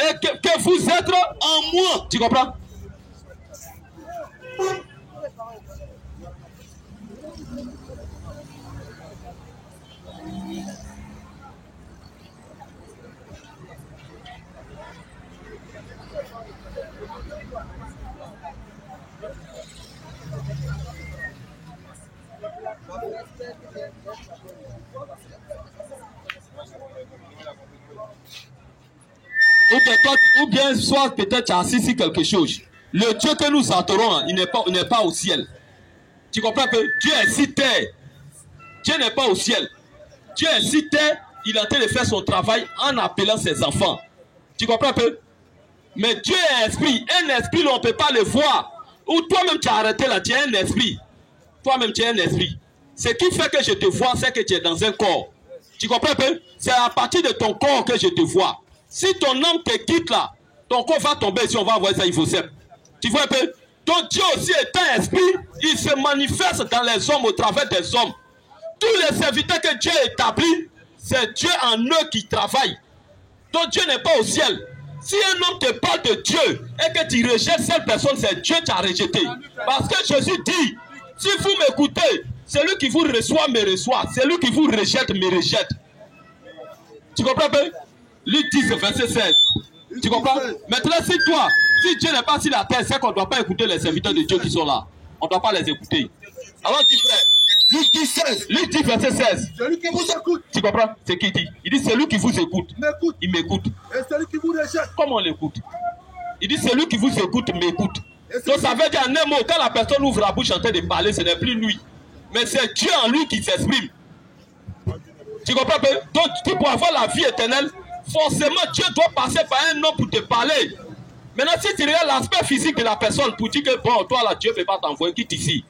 Et que vous êtes en moi. Tu comprends? Ou bien soit peut-être assis sur quelque chose. Le Dieu que nous adorons, il n'est pas au ciel. Tu comprends que Dieu est sur terre. Dieu n'est pas au ciel. Dieu est sur terre, il est en train de faire son travail en appelant ses enfants. Tu comprends un peu? Mais Dieu est esprit. Un esprit, on ne peut pas le voir. Ou toi-même tu as arrêté là, tu es un esprit. Toi-même tu es un esprit. Ce qui fait que je te vois, c'est que tu es dans un corps. Tu comprends un peu? C'est à partir de ton corps que je te vois. Si ton âme te quitte là, ton corps va tomber si on va envoyer ça, il faut ça. Tu vois un peu? Donc Dieu aussi est un esprit, il se manifeste dans les hommes au travers des hommes. Tous les serviteurs que Dieu établit, c'est Dieu en eux qui travaille. Donc Dieu n'est pas au ciel. Si un homme te parle de Dieu et que tu rejettes cette personne, c'est Dieu qui t'a rejeté. Parce que Jésus dit, si vous m'écoutez, celui qui vous reçoit me reçoit, celui qui vous rejette me rejette. Tu comprends un peu? Luc 10, verset 16. Tu comprends? Maintenant, si Dieu n'est pas sur la terre, c'est qu'on ne doit pas écouter les serviteurs de Dieu qui sont là. On ne doit pas les écouter. Alors, dis frère. Luc 10, 16. Luc 10, verset 16. Celui qui vous écoute. Tu comprends? C'est qui dit? Il dit celui qui vous écoute. M'écoute. Il m'écoute. Et celui qui vous rejette. Comment on l'écoute? Il dit celui qui vous écoute m'écoute. Donc ça veut dire en un mot, quand la personne ouvre la bouche en train de parler, ce n'est plus lui. Mais c'est Dieu en lui qui s'exprime. Tu comprends? Donc pour avoir la vie éternelle, forcément Dieu doit passer par un homme pour te parler. Maintenant si tu regardes l'aspect physique de la personne pour dire que bon, toi là Dieu ne peut pas t'envoyer, quitte ici.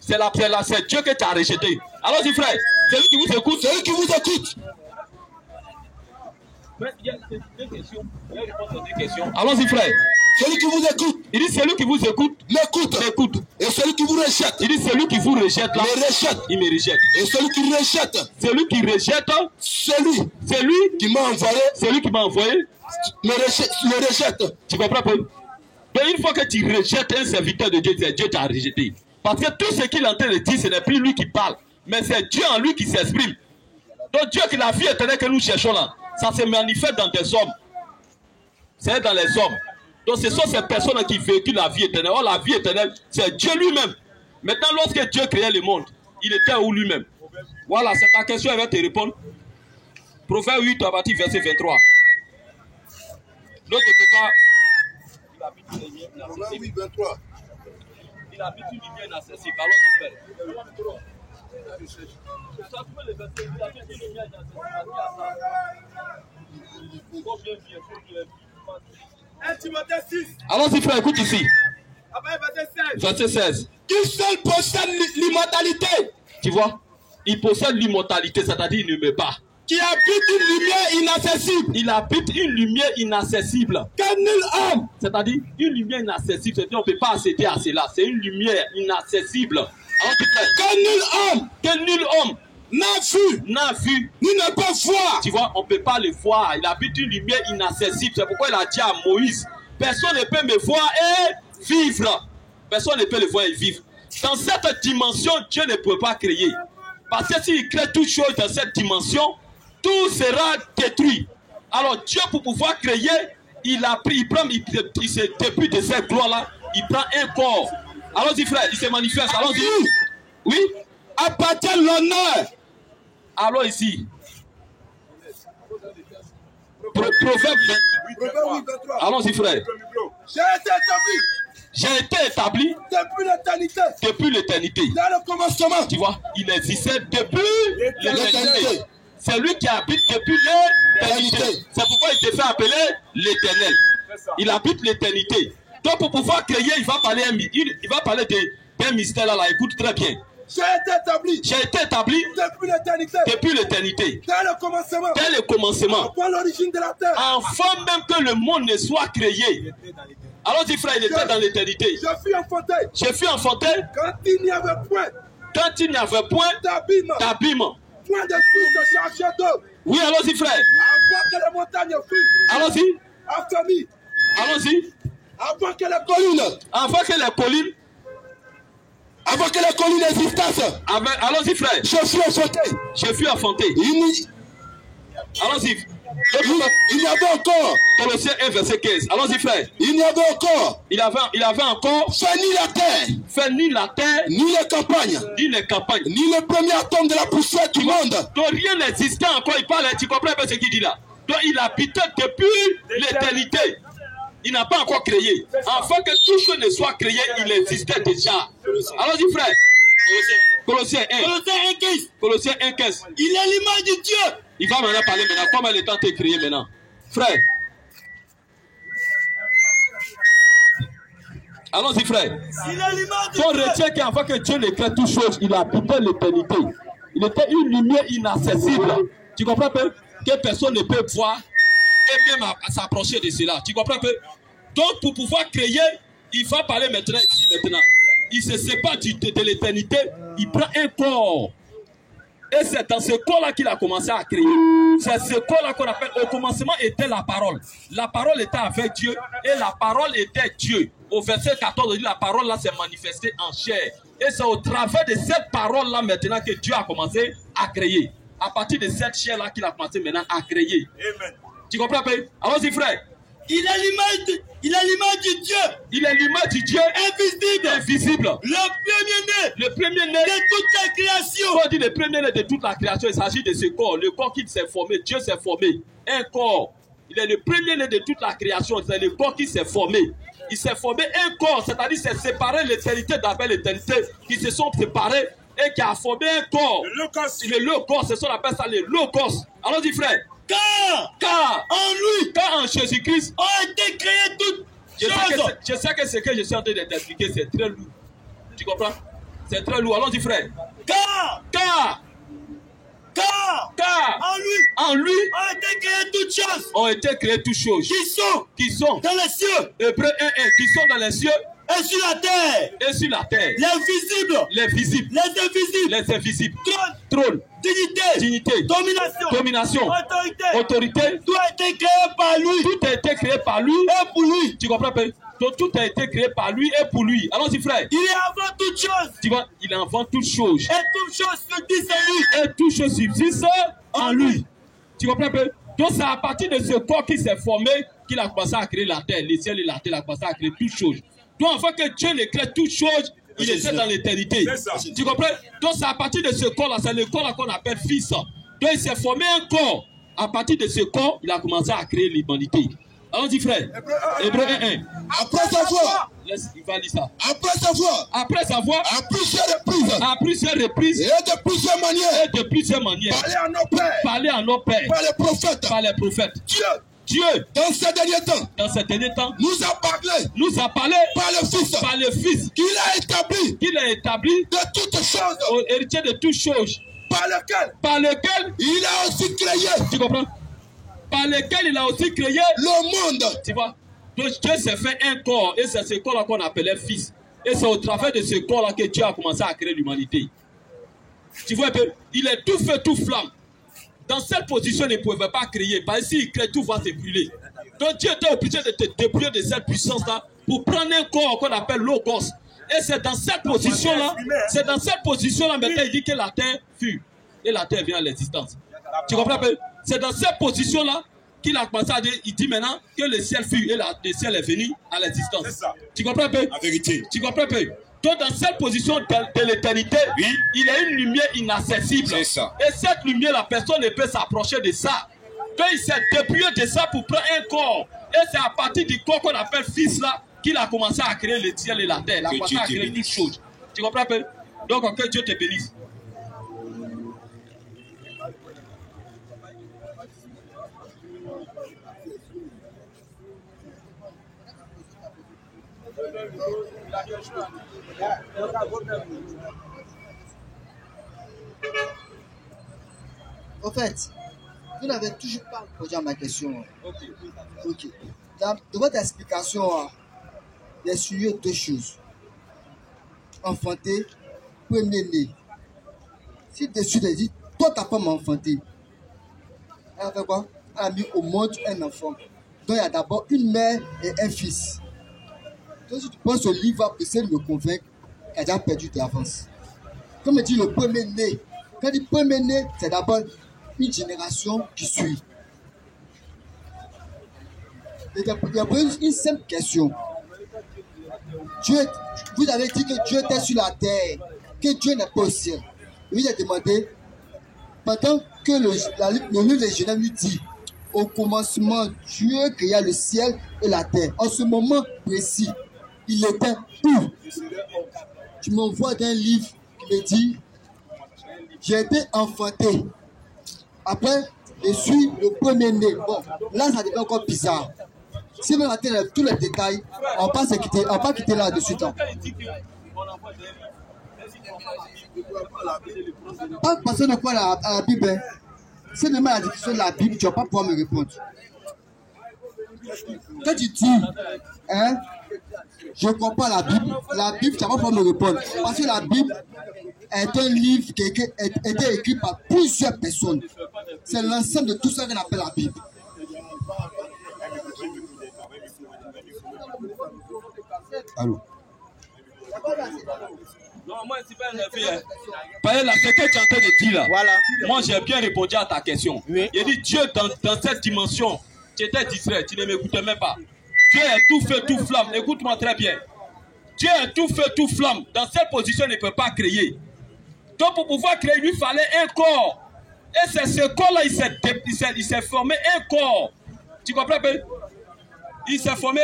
C'est Dieu que tu as rejeté. Allons-y frère, celui qui vous écoute. Celui qui vous écoute. Mais il y a deux questions. Il y a une réponse aux deux questions. Allons-y frère. Celui qui vous écoute. Il dit celui qui vous écoute. M'écoute. M'écoute. Et celui qui vous rejette. Il dit celui qui vous rejette là. Me rejette. Il me rejette. Et celui qui rejette. Celui qui rejette. Celui qui m'a envoyé. Celui qui m'a envoyé. Me rejette. Tu comprends pas? Donc une fois que tu rejettes un serviteur de Dieu, c'est Dieu t'a rejeté. Parce que tout ce qu'il est en train de dire, ce n'est plus lui qui parle, mais c'est Dieu en lui qui s'exprime. Donc Dieu qui la vie éternelle que nous cherchons là, ça se manifeste dans des hommes. C'est dans les hommes. Donc ce sont ces personnes qui véhiculent la vie éternelle. Or la vie éternelle, c'est Dieu lui-même. Maintenant, lorsque Dieu créait le monde, il était où lui-même? Voilà, c'est ta question, elle va te répondre. Proverbe 8, à partir verset 23. L'autre part, il habite une lumière inaccessible. Il habite une lumière inaccessible. Allons-y faire. 1 Timothée 6. Allons-y frère, écoute ici. Verset 16. Verset 16. Qui seul possède l'immortalité. Tu vois? Il possède l'immortalité, c'est-à-dire il ne meurt pas. Qui habite une lumière inaccessible. Il habite une lumière inaccessible. Que nul homme. C'est-à-dire une lumière inaccessible, c'est-à-dire on ne peut pas accéder à cela. C'est une lumière inaccessible. Alors, que nul homme n'a vu, ni ne peut voir. Tu vois, on ne peut pas le voir. Il habite une lumière inaccessible. C'est pourquoi il a dit à Moïse, personne ne peut me voir et vivre. Personne ne peut le voir et vivre. Dans cette dimension, Dieu ne peut pas créer. Parce que s'il crée toute chose dans cette dimension, tout sera détruit. Alors Dieu, pour pouvoir créer, il se dépouille de cette gloire-là, il prend un corps. Allons-y frère, il se manifeste. Allons-y. Oui. Appartient l'honneur. Allons ici. Proverbe 23. Allons-y frère. J'ai été établi depuis l'éternité. Dans le commencement. Tu vois, il existait depuis l'éternité. C'est lui qui habite depuis l'éternité. C'est pourquoi il te fait appeler l'éternel. Il habite l'éternité. Donc pour pouvoir créer, il va parler d'un mystère là. Écoute très bien. J'ai été établi depuis l'éternité. Dès le commencement. Avant même que le monde ne soit créé. Alors dit frère, il était dans l'éternité. Je fus enfanté. Quand il n'y avait point d'habillement. Point de source de chargeur d'eau. Oui, allons-y frère. Avant que les montagnes fuient. Allons-y. Affermis. Allons-y. Avant que les collines. Avant que les collines. Avant que les collines existassent. Allons-y frère. Je suis enfanté. Je fus enfanté. Allons-y. Il y avait encore. Colossiens 1 verset 15. Allons-y frère. Il y avait encore. Il avait encore. Fait ni la terre. Fait ni la terre. Ni les campagnes. Ni les campagnes. Ni le premier atome de la poussière du monde. Donc rien n'existait encore. Il parle. Tu comprends un peu ce qu'il dit là. Donc il habitait depuis l'éternité. Il n'a pas encore créé. Afin que tout ce ne soit créé, il existait déjà. Allons-y frère. Colossiens 1. Colossiens 1 15. Il est l'image de Dieu. Il va maintenant parler maintenant. Comment le temps est créé maintenant? Frère. Allons-y frère. Il est l'image de On Dieu. retient qu'avant que Dieu ne crée toute chose, il habitait l'éternité. Il était une lumière inaccessible. Tu comprends peu? Que personne ne peut voir et même s'approcher de cela. Tu comprends peu? Donc pour pouvoir créer, il faut parler maintenant ici maintenant. Il se sépare de l'éternité, il prend un corps. Et c'est dans ce corps-là qu'il a commencé à créer. C'est ce corps-là qu'on appelle, au commencement était la parole. La parole était avec Dieu et la parole était Dieu. Au verset 14, on dit la parole là s'est manifestée en chair. Et c'est au travers de cette parole-là maintenant que Dieu a commencé à créer. À partir de cette chair-là qu'il a commencé maintenant à créer. Amen. Tu comprends pas? Allons-y frère. Il est l'image de Dieu. Il est l'image du Dieu invisible. Le premier-né de toute la création. On dit le premier-né de toute la création. Il s'agit de ce corps. Le corps qui s'est formé. Dieu s'est formé. Un corps. Il est le premier-né de toute la création. C'est le corps qui s'est formé. Il s'est formé un corps. C'est-à-dire c'est séparé l'éternité d'après l'éternité. Qui se sont séparés et qui a formé un corps. Le logos. C'est ce qu'on appelle ça le logos. Allons-y frère. Car en Jésus-Christ ont été créées toutes choses. Je sais que ce que je suis en train de t'expliquer, c'est très lourd. Tu comprends? C'est très lourd. Allons-y, frère. Car en lui ont été créées toutes choses. Ont été créées toutes choses. Qui sont dans les cieux. Hébreux 1:1. Qui sont dans les cieux. Et sur la terre. Et sur la terre. Les visibles. Les invisibles. Trône. Dignité. Domination. Autorité. Tout a été créé par lui. Tout a été créé par lui. Et pour lui. Tu comprends pas? Donc tout a été créé par lui et pour lui. Allons-y frère. Il est avant toutes choses. Tu vois, il est avant toutes choses. Et toutes choses subsistent en lui. Et toutes choses subsistent en lui. Tu comprends pas? Donc c'est à partir de ce corps qui s'est formé qu'il a commencé à créer la terre, les ciels et la terre. Il a commencé à créer toutes choses. Donc afin que Dieu ne crée toutes choses, il était dans l'éternité. Tu comprends? Donc c'est à partir de ce corps-là, c'est le corps-là qu'on appelle fils. Donc il s'est formé un corps. À partir de ce corps, il a commencé à créer l'humanité. Allons-y frère. Hébreux 1:1. Après savoir. Il va lire ça. Après savoir. À plusieurs reprises. Et de plusieurs manières. Parler à nos pères. Par les prophètes. Dieu, dans ces derniers temps, nous a parlé par le Fils, qu'il a établi de toutes choses, héritier de toutes choses, par lequel il a aussi créé. Tu comprends? Par lequel il a aussi créé le monde. Tu vois? Donc Dieu s'est fait un corps, et c'est ce corps-là qu'on appelait Fils. Et c'est au travers de ce corps-là que Dieu a commencé à créer l'humanité. Tu vois un peu? Il est tout feu, tout flamme. Dans cette position, il ne pouvait pas créer. Parce que s'il crée, tout va se brûler. Donc Dieu était obligé de te débrouiller de cette puissance-là pour prendre un corps qu'on appelle Logos. Et c'est dans cette position-là, maintenant il dit que la terre fut. Et la terre vient à l'existence. Tu comprends pas? C'est dans cette position-là qu'il a commencé à dire, il dit maintenant que le ciel fut et le ciel est venu à l'existence. Tu comprends pas? La vérité. Tu comprends pas? Donc dans cette position de l'éternité, oui, il a une lumière inaccessible. C'est ça. Et cette lumière, la personne ne peut s'approcher de ça. Donc il s'est dépouillé de ça pour prendre un corps. Et c'est à partir du corps qu'on appelle Fils là qu'il a commencé à créer le ciel et la terre. Il a commencé à créer toutes choses. Tu comprends pas? Donc que Dieu te bénisse. En fait, vous n'avez toujours pas répondu à ma question. Ok. Dans votre explication, il y a souligné deux choses. Enfanter, premier-né. Si dessus, il dit, toi, ta femme a enfanté. Elle a fait quoi? Elle a mis au monde un enfant. Donc, il y a d'abord une mère et un fils. Donc, si tu penses ce livre va essayer de me convaincre qu'elle a déjà perdu d'avance. Comme dit le premier-né. Quand il dit premier-né, c'est d'abord une génération qui suit. Il y a une simple question. Dieu, vous avez dit que Dieu était sur la terre, que Dieu n'est pas au ciel. Il lui a demandé, pendant que le livre de Genèse lui dit, au commencement, Dieu créa le ciel et la terre. En ce moment précis, il était où? Tu m'envoies d'un livre qui me dit, j'ai été enfanté. Après, je suis le premier-né. Bon, là, ça devient encore bizarre. Si on attend tous les détails, on va pas quitter là de suite. Pas passer de quoi à la Bible. Si demain la discussion de la Bible, tu ne vas pas pouvoir me répondre. Quand tu dis, hein, je ne comprends pas la Bible, tu ne vas pas pouvoir me répondre. Parce que la Bible est un livre qui a été écrit par plusieurs personnes. C'est l'ensemble de tout ça qu'on appelle la Bible. Allô? Non, moi, c'est pas un avis. Parce que ce que tu es en train de dire là, voilà. Moi, j'ai bien répondu à ta question. Oui. Il dit Dieu, dans cette dimension, tu étais distrait, tu ne m'écoutais même pas. Dieu est tout feu, tout flamme. Écoute-moi très bien. Dieu est tout feu, tout flamme. Dans cette position, il ne peut pas créer. Donc, pour pouvoir créer, il lui fallait un corps. Et c'est ce corps-là, il s'est formé un corps. Tu comprends pas? Il s'est formé.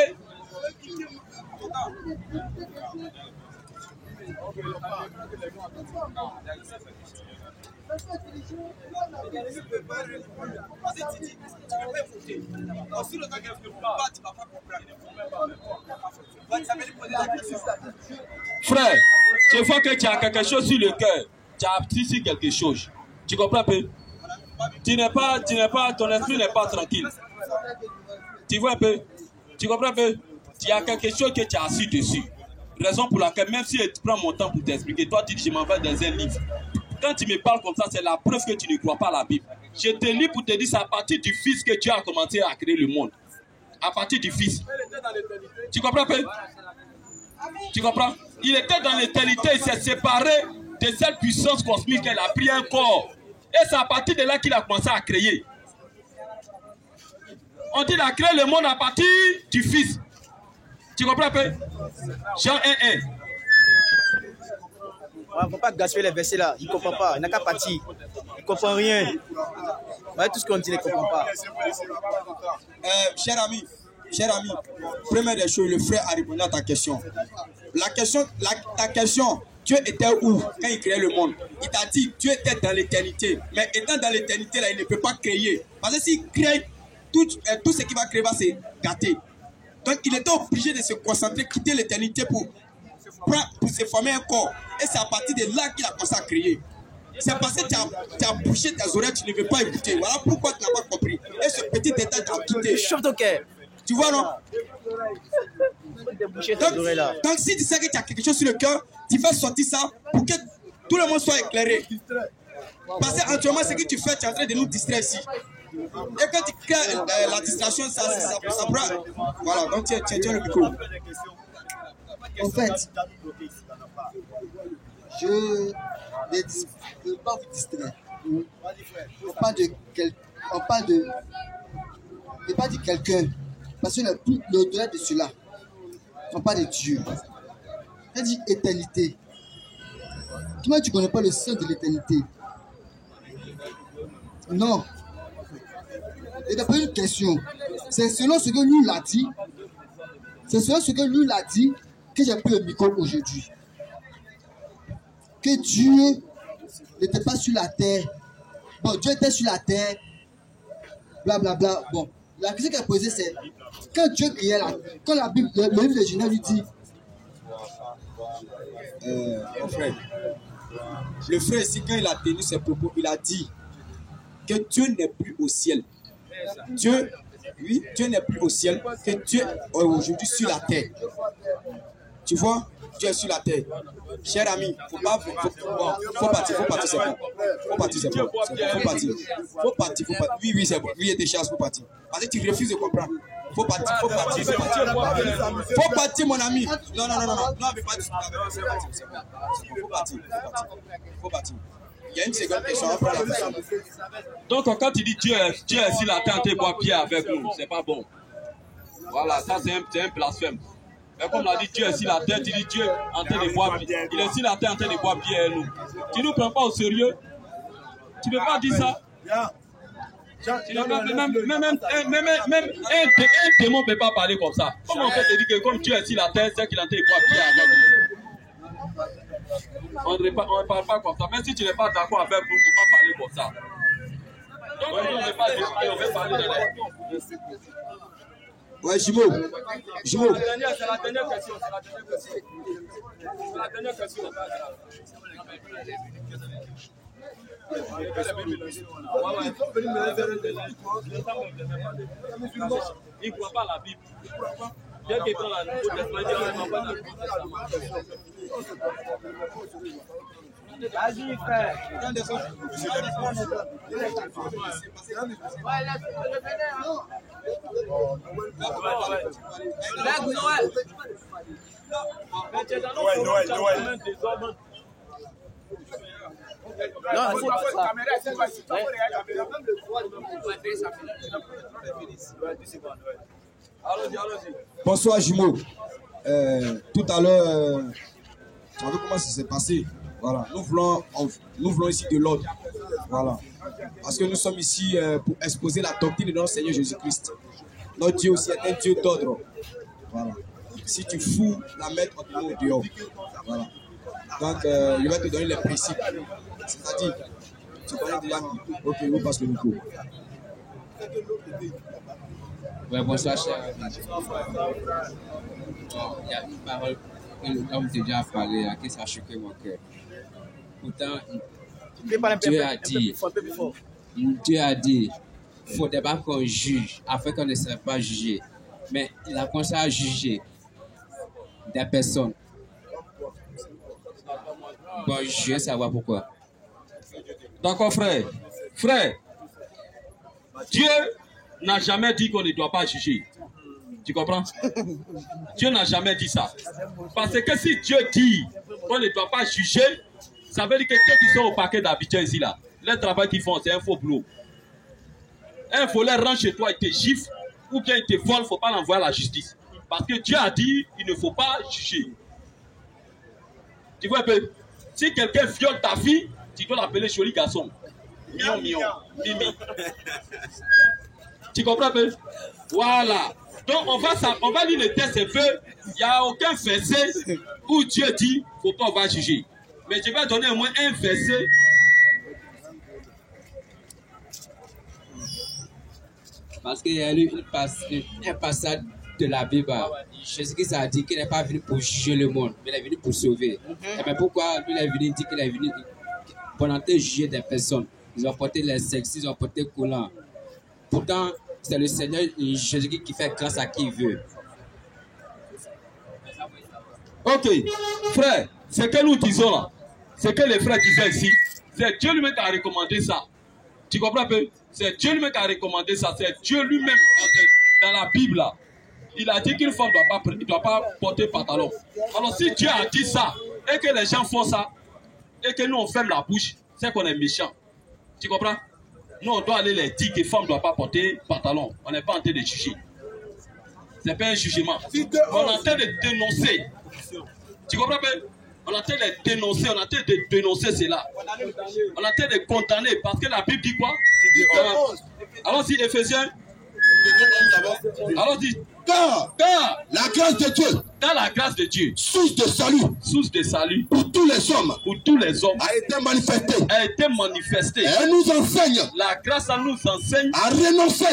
Frère, je vois que tu as quelque chose sur le cœur. Tu as ici quelque chose. Tu comprends peu? Ton esprit n'est pas tranquille. Tu vois un peu? Tu comprends un peu? Il y a quelque chose que tu as assis dessus. Raison pour laquelle, même si je prends mon temps pour t'expliquer, toi tu dis je m'en vais dans un livre. Quand tu me parles comme ça, c'est la preuve que tu ne crois pas à la Bible. Je te lis pour te dire c'est à partir du Fils que Dieu a commencé à créer le monde. À partir du Fils. Tu comprends peu? Tu comprends? Il était dans l'éternité, il s'est séparé de cette puissance cosmique, elle a pris un corps. Et c'est à partir de là qu'il a commencé à créer. On dit qu'il a créé le monde à partir du Fils. Tu comprends un peu? Jean 1:1. On ne peut pas gaspiller les versets là. Il ne comprend pas. Il n'a qu'à partir. Il ne comprend rien. Ouais, tout ce qu'on dit, il ne comprend pas. Cher ami, première des choses, le frère a répondu à ta question. Ta question, Dieu était où quand il créait le monde? Il t'a dit Dieu était dans l'éternité. Mais étant dans l'éternité, là, il ne peut pas créer. Parce que s'il crée, tout ce qui va créer va se gâter. Donc il était obligé de se concentrer, quitter l'éternité pour se former un corps. Et c'est à partir de là qu'il a commencé à créer. C'est parce que tu as bouché tes oreilles, tu ne veux pas écouter. Voilà pourquoi tu n'as pas compris. Et ce petit détail t'a quitté. Chauffe ton cœur. Tu vois, non? Donc si tu sais que tu as quelque chose sur le cœur, tu vas sortir ça pour que tout le monde soit éclairé. Parce que actuellement, ce que tu fais, tu es en train de nous distraire ici. Et quand tu crées la distraction, ça prend. Voilà, donc tiens le micro. En fait, je ne veux pas vous distraire. On parle de quelqu'un. Parce que l'au-delà de cela, on parle de Dieu. On dit éternité. Comment tu ne connais pas le sens de l'éternité? Non. Et d'après une question, c'est selon ce que lui l'a dit. C'est selon ce que lui l'a dit que j'ai pris le micro aujourd'hui. Que Dieu n'était pas sur la terre. Bon, Dieu était sur la terre. Blablabla. Bla, bla. Bon, la question qu'elle a posée, c'est quand Dieu créait quand la Bible, le livre de Genèse lui dit. Mon frère, Le frère ici, quand il a tenu ses propos, il a dit que Dieu n'est plus au ciel. Dieu n'est plus au ciel, que Dieu est aujourd'hui sur la terre. Tu vois, Dieu est sur la terre. Cher ami, faut partir, c'est bon. Faut partir. Oui, c'est bon. Oui, il y a des chances, faut partir. Parce que tu refuses de comprendre. Faut partir. Faut partir, mon ami. Non, mais pas du tout. Faut partir. Il y a une seconde question, on prend la question. Donc, quand tu dis Dieu est sur la terre, tu bois pierre avec nous, c'est pas bon. Voilà, ça c'est un blasphème. Mais comme on a dit Dieu est sur la terre, tu dis Dieu en train de boire pierre. Il est sur la terre en train de boire pierre, nous. Tu ne nous prends pas au sérieux. Tu ne peux pas dire ça. Même un démon ne peut pas parler comme ça. Comment on peut te dire que comme Dieu est sur la terre, c'est qu'il est en train de boire pierre avec nous? On ne parle pas comme ça. Même si tu n'es pas d'accord avec nous, il ne faut pas parler comme ça. Donc, on ne va pas discuter, on va parler de la... Ouais, Jimo. C'est la dernière question. Il ne croit pas la Bible. Bien qu'il prenne la Nouveau Testament, il ne croit pas la Bible. Vas-y, frère. Bonsoir, Jumeau. Tout à l'heure, tu as vu comment ça s'est passé? Voilà, nous voulons ici de l'ordre. Voilà. Parce que nous sommes ici pour exposer la doctrine de notre Seigneur Jésus-Christ. Notre Dieu aussi est un Dieu d'ordre. Voilà. Si tu fous, la mettre entre nous dehors. Voilà. Donc, il va te donner les principes. C'est-à-dire, tu connais déjà. Ok, on passe le micro. Ouais, bonsoir, cher. Il y a une parole que l'homme déjà a parlé, qui a choqué mon cœur. Pourtant, Dieu a dit, il faut d'abord qu'on juge, afin qu'on ne soit pas jugé. Mais il a commencé à juger des personnes. Bon, je veux savoir pourquoi. D'accord, frère. Frère, Dieu n'a jamais dit qu'on ne doit pas juger. Tu comprends? Dieu n'a jamais dit ça. Parce que si Dieu dit qu'on ne doit pas juger, ça veut dire que ceux qui sont au paquet d'Abidjan ici, là, le travail qu'ils font, c'est un faux boulot. Un voleur rentre chez toi, il te gifle, ou bien il te vole, il ne faut pas l'envoyer à la justice. Parce que Dieu a dit, il ne faut pas juger. Tu vois un peu? Si quelqu'un viole ta fille, tu dois l'appeler joli garçon. Mion, mimi. Tu comprends un peu? Voilà. Donc on va lire le texte un peu. Il n'y a aucun verset où Dieu dit, il ne faut pas on va juger. Mais je vais donner au moins un verset. Parce qu'il y a eu un passage de la Bible. Jésus-Christ a dit qu'il n'est pas venu pour juger le monde, mais il est venu pour sauver. Et bien pourquoi lui il est venu dire qu'il est venu pour juger des personnes? Ils ont porté les sexes, ils ont porté collants. Pourtant, c'est le Seigneur Jésus-Christ qui fait grâce à qui il veut. Ok, frère, ce que nous disons là, ce que les frères disaient ici, c'est Dieu lui-même qui a recommandé ça. Tu comprends un peu? C'est Dieu lui-même qui a recommandé ça. C'est Dieu lui-même dans la Bible là. Il a dit qu'une femme ne doit pas porter pantalon. Alors si Dieu a dit ça et que les gens font ça et que nous on ferme la bouche, c'est qu'on est méchant. Tu comprends? Nous on doit aller les dire que les femmes ne doivent pas porter pantalon. On n'est pas en train de juger. Ce n'est pas un jugement. On est en train de dénoncer. Tu comprends pas? On est en train de dénoncer, on est en train de dénoncer cela. On est en train de condamner parce que la Bible dit quoi? Allons-y, Éphésiens. Allons-y. Car la grâce de Dieu, dans la grâce de Dieu, source de salut pour tous les hommes, a été manifestée. Elle nous enseigne. La grâce nous enseigne à renoncer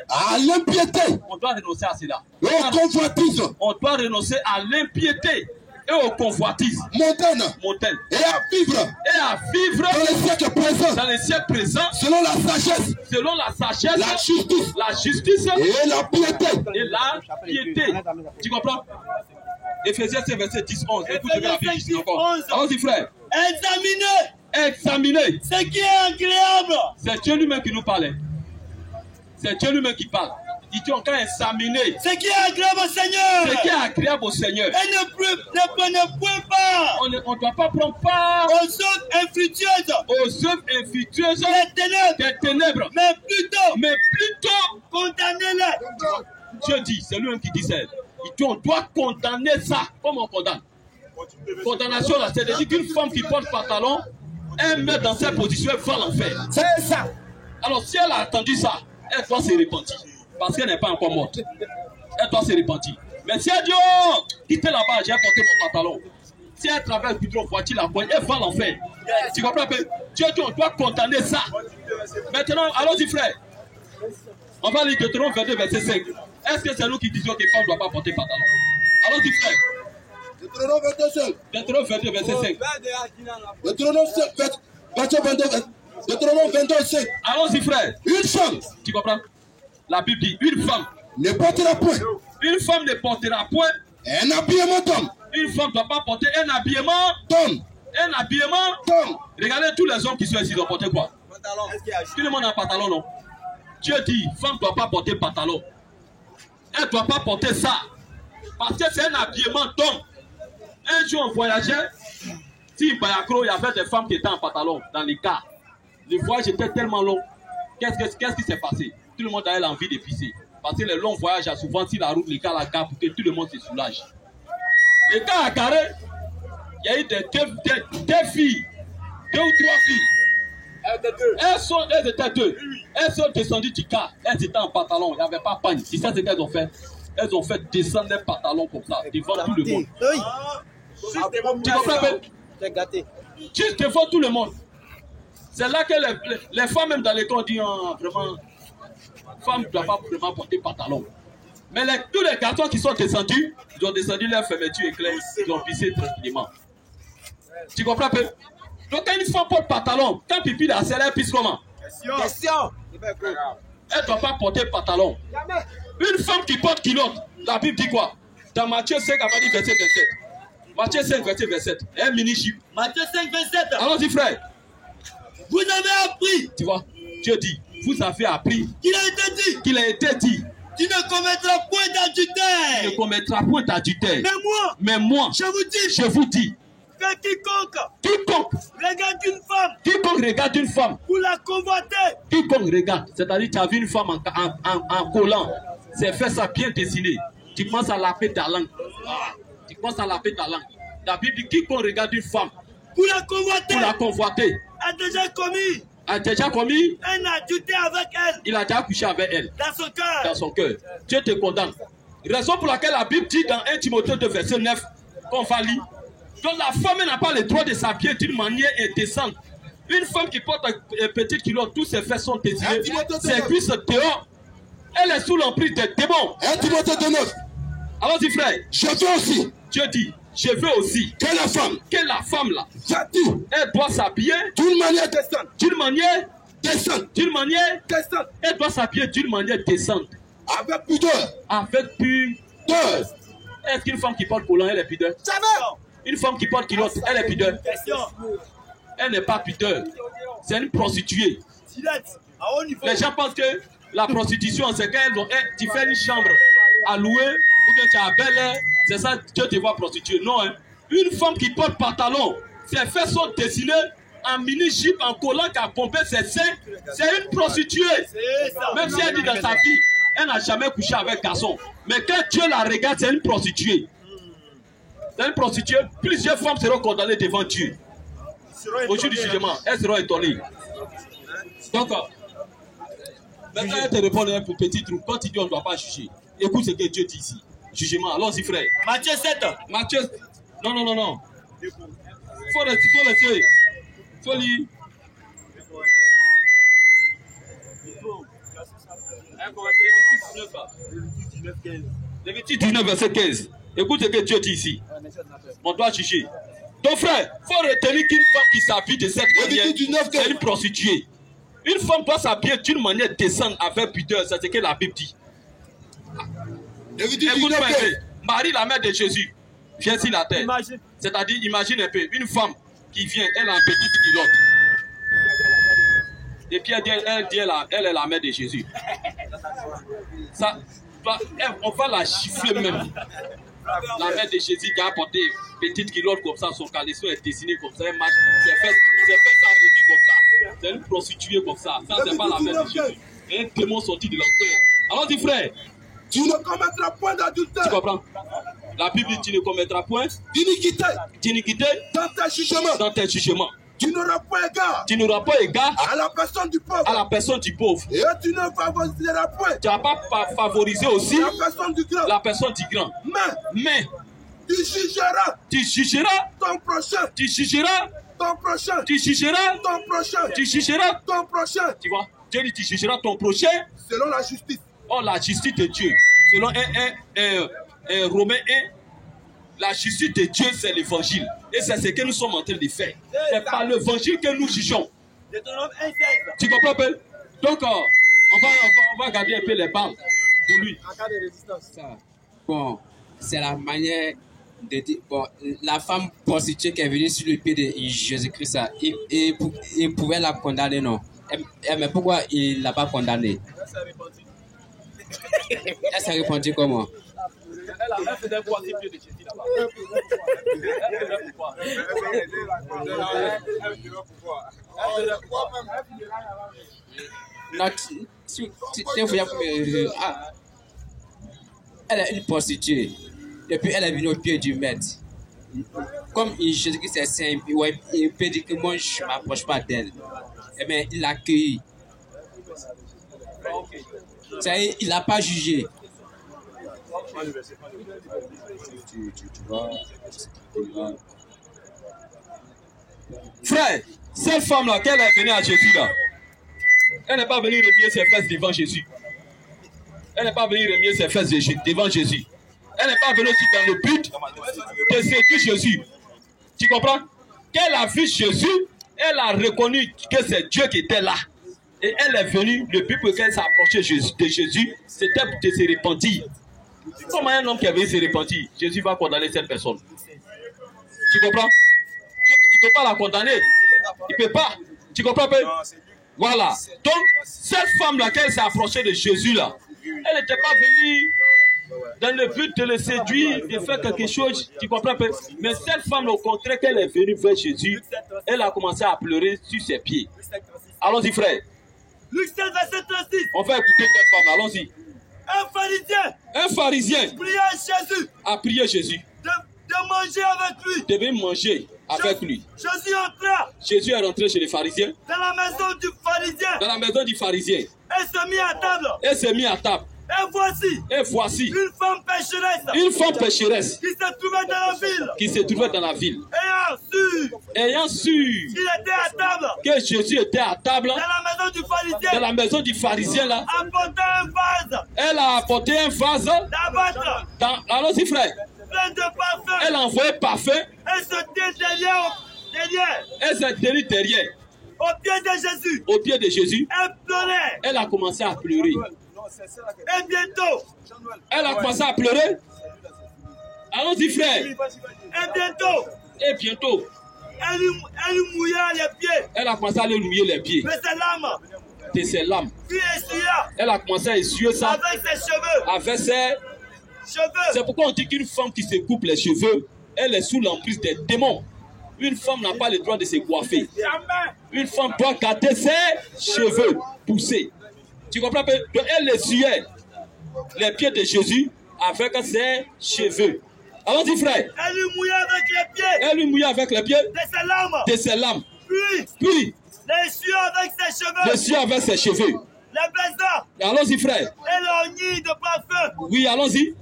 à l'impiété. On doit renoncer à cela. Au convoitisme. On doit renoncer à l'impiété. et aux convoitises montaines. Et à vivre dans les siècles présents. Selon la sagesse. La justice. Et la piété. Tu comprends? Éphésiens 5, verset 10-11. Écoute la Bible ici encore. Allons-y, frère. Examinez. Ce qui est agréable. C'est Dieu lui-même qui nous parlait. C'est Dieu lui-même qui parle. Il dit encore examiner. Ce qui est agréable au Seigneur. Ce qui est agréable au Seigneur. Et ne prenez pas. On ne doit pas prendre part aux œuvres infructueuses. Des ténèbres. Mais plutôt. Condamnez-les. Dieu dit, c'est lui-même qui dit ça. Il dit, on doit condamner ça. Comment on condamne? Condamnation là, c'est-à-dire qu'une femme qui porte pantalon, elle met dans cette position, elle va l'enfer. C'est ça. Alors si elle a entendu ça, elle doit se repentir. Parce qu'elle n'est pas encore morte. Elle doit se repentir. Mais si elle dit, oh, quittez là-bas, j'ai porté mon pantalon. Si elle traverse plutôt en voiture, la poigne, elle va l'enfer. Tu comprends? Dieu dit, on doit condamner ça. Maintenant, allons-y, frère. On va lire Deutéronome 22, verset 5. Est-ce que c'est nous qui disons que les femmes ne doivent pas porter pantalon? Allons-y, frère. Deutéronome 22, verset 5. Deutéronome 22, 5. Allons-y, frère. Une femme. Tu comprends? La Bible dit, une femme ne portera point. Une femme ne portera point un habillement d'homme. Une femme ne doit pas porter un habillement d'homme. Un habillement d'homme. Regardez tous les hommes qui sont ici, ils ont porté quoi? Tout le monde a un pantalon, non? Dieu dit, femme ne doit pas porter pantalon. Elle ne doit pas porter ça. Parce que c'est un habillement d'homme. Un jour, on voyageait. Si Bayakro, il y avait des femmes qui étaient en pantalon dans les cars. Le voyage était tellement long. Qu'est-ce qui s'est passé? Tout le monde a eu l'envie de pisser. Parce que les longs voyages, souvent, si la route, les cars la gare pour que tout le monde se soulage. Les cars à carré, il y a eu deux filles, 2 ou 3 filles. Elles étaient 2. Elles sont descendues du car. Elles étaient en pantalon. Il n'y avait pas de pagne. C'est ça ce qu'elles ont fait. Elles ont fait descendre les pantalons comme ça, devant tout le monde. Tu comprends? Juste devant tout le monde. C'est là que les femmes, même dans les camps, disent vraiment, femmes ne doivent pas vraiment porter pantalon. Mais tous les garçons qui sont descendus, ils ont descendu leur fermeture éclair, ils ont pissé tranquillement. Tu comprends? Donc quand une femme porte pantalon, quand pipi la selle, elle pisse comment? Question. Elle ne doit pas porter pantalon. Une femme qui porte culotte, la Bible dit quoi? Dans Matthieu 5, verset 27. Matthieu 5, verset 27. Un mini-chip. Matthieu 5, 27. Allons-y, frère. Vous avez appris. Tu vois, Dieu dit, vous avez appris. Qu'il a été dit. Qu'il a été dit. Tu ne commettras point d'adultère. Tu ne commettras point d'adultère. Mais moi, je vous dis. Que quiconque regarde une femme pour la convoiter. Quiconque regarde, c'est-à-dire tu as vu une femme en collant, c'est fait ça bien dessiné. Tu commences à laver ta langue. Tu commences à laver ta langue. La Bible dit quiconque regarde une femme pour la convoiter a déjà commis un adultère avec elle. Il a déjà couché avec elle. Dans son cœur. Dieu te condamne. Raison pour laquelle la Bible dit dans 1 Timothée 2, verset 9, qu'on va lire. Donc la femme n'a pas le droit de s'habiller d'une manière indécente. Une femme qui porte un petit culotte, tous ses fesses sont désirées, ses cuisses dehors, elle est sous l'emprise des démons. 1 Timothée 2, 9. Allons-y, frère. Je veux aussi. Dieu dit, je veux aussi que la femme là, elle doit s'habiller d'une manière décente. Elle doit s'habiller d'une manière décente. Avec pudeur. Est-ce qu'une femme qui porte collant, elle est pudeur? Une femme qui porte culotte, elle est pudeur? Elle n'est pas pudeur. C'est une prostituée. Les gens pensent que la prostitution, c'est quand tu fais une chambre à louer, ou que tu as Bel Air, c'est ça que tu vois prostituée. Non, hein. Une femme qui porte pantalon, ses fesses sont dessinées en mini-jupe, en collant, qui a pompé ses seins, c'est une prostituée. Même si elle dit dans sa vie, elle n'a jamais couché avec garçon. Mais quand Dieu la regarde, c'est une prostituée. C'est une prostituée. Plusieurs femmes seront condamnées devant Dieu. Au jour du jugement, elles seront étonnées. Donc, maintenant, elle te répond un petit truc. Quand il dit on ne doit pas juger, écoute ce que Dieu dit ici. Jugement, allons-y, frère. Matthieu 7. Matthieu. Non. Faut laisser. Faut lire. Lévitique 19, verset 15. Écoute ce que Dieu dit ici. On doit juger. Donc frère, il faut retenir qu'une femme qui s'habille de cette manière, c'est une prostituée. Une femme doit s'habiller d'une manière décente avec pudeur, c'est ce que la Bible dit. Écoute-moi un peu. Marie, la mère de Jésus, vient sur la terre. C'est-à-dire, imagine un peu, une femme qui vient, elle a un petit pilote. Et puis elle dit, elle est la mère de Jésus. Ça, on va la chiffrer même. La mère de Jésus qui a apporté une petite culotte comme ça, son caleçon est dessiné comme ça, elle marche. C'est fait ça comme ça. C'est une prostituée comme ça. Ça, c'est pas la mère de Jésus. Un démon sorti de l'enfer. Alors dis frère, tu ne commettras point d'adultère. Tu comprends? La Bible dit tu ne commettras point d'iniquité dans tes jugements. Tu n'auras pas égard. Tu n'auras pas égard à la personne du pauvre. À la personne du pauvre. Et tu ne favoriseras point. Tu n'as pas favorisé aussi la personne du grand. La personne du grand. Mais tu jugeras ton prochain. Tu jugeras ton prochain. Tu jugeras ton prochain. Tu jugeras ton prochain. Tu vois, Dieu dit tu jugeras ton prochain selon la justice. Oh, la justice de Dieu. Selon Romains 1, la justice de Dieu, c'est l'évangile. Et c'est ce que nous sommes en train de faire. C'est par l'évangile que nous jugeons. Tu comprends un peu? Donc, on va garder un peu les balles pour lui. Bon, c'est la manière de dire. Bon, la femme prostituée qui est venue sur le pied de Jésus-Christ, il pouvait la condamner, non? Mais pourquoi il ne l'a pas condamnée? Elle s'est répandue comment? Elle faisait quoi ces pieds de Jésus là-bas? Elle est une prostituée. Depuis, elle est venue au pied du maître. Comme Jésus-Christ est saint, il peut dire que moi, je ne m'approche pas d'elle. Eh bien, il l'a accueilli. Il n'a pas jugé. Frère, cette femme-là, qu'elle est venue à Jésus là, elle n'est pas venue remuer ses fesses devant Jésus. Elle n'est pas venue remuer ses fesses devant Jésus. Elle n'est pas venue aussi dans le but de séduire Jésus. Tu comprends? Qu'elle a vu Jésus, elle a reconnu que c'est Dieu qui était là. Et elle est venue, le but pour qu'elle s'approchait de Jésus, c'était de se repentir. Comment un homme qui avait se repentir, Jésus va condamner cette personne. Tu comprends? Il ne peut pas la condamner. Il ne peut pas. Tu comprends pas? Voilà. Donc, cette femme-là, qu'elle s'est approchée de Jésus, là, elle n'était pas venue dans le but de le séduire, de faire quelque chose. Tu comprends pas? Mais cette femme, au contraire, qu'elle est venue vers Jésus, elle a commencé à pleurer sur ses pieds. Allons-y, frère. Luc 7, verset 36. On va écouter cette femme, allons-y. Un pharisien a prié Jésus de manger avec lui. Devait manger avec lui. Jésus est rentré chez les pharisiens. Dans la maison du pharisien. Et s'est mis à table. Et voici. Une femme pécheresse. Qui se trouvait dans la ville. Ayant su. Que Jésus était à table. Dans la maison du pharisien là. Elle a apporté un vase. Allons-y frère. Elle a envoyé parfum. Elle se tenait derrière. Au pied de Jésus. Elle pleurait. Elle a commencé à pleurer. Et bientôt. Elle a commencé à pleurer. Allons-y frère. Et bientôt. Elle lui mouilla les pieds. Elle a commencé à lui mouiller les pieds. De ses larmes. Elle a commencé à essuyer ça. Avec ses cheveux. C'est pourquoi on dit qu'une femme qui se coupe les cheveux, elle est sous l'emprise des démons. Une femme n'a pas le droit de se coiffer. Une femme doit garder ses cheveux poussés. Tu comprends? Donc elle essuyait les pieds de Jésus avec ses cheveux. Allons-y frère. Elle lui mouillait avec les pieds. Elle lui mouillait avec les pieds. De ses larmes. Puis. l'essuie avec ses cheveux. Les baisers. Allons-y, frère. Et l'orgie de parfum. Oui, allons-y.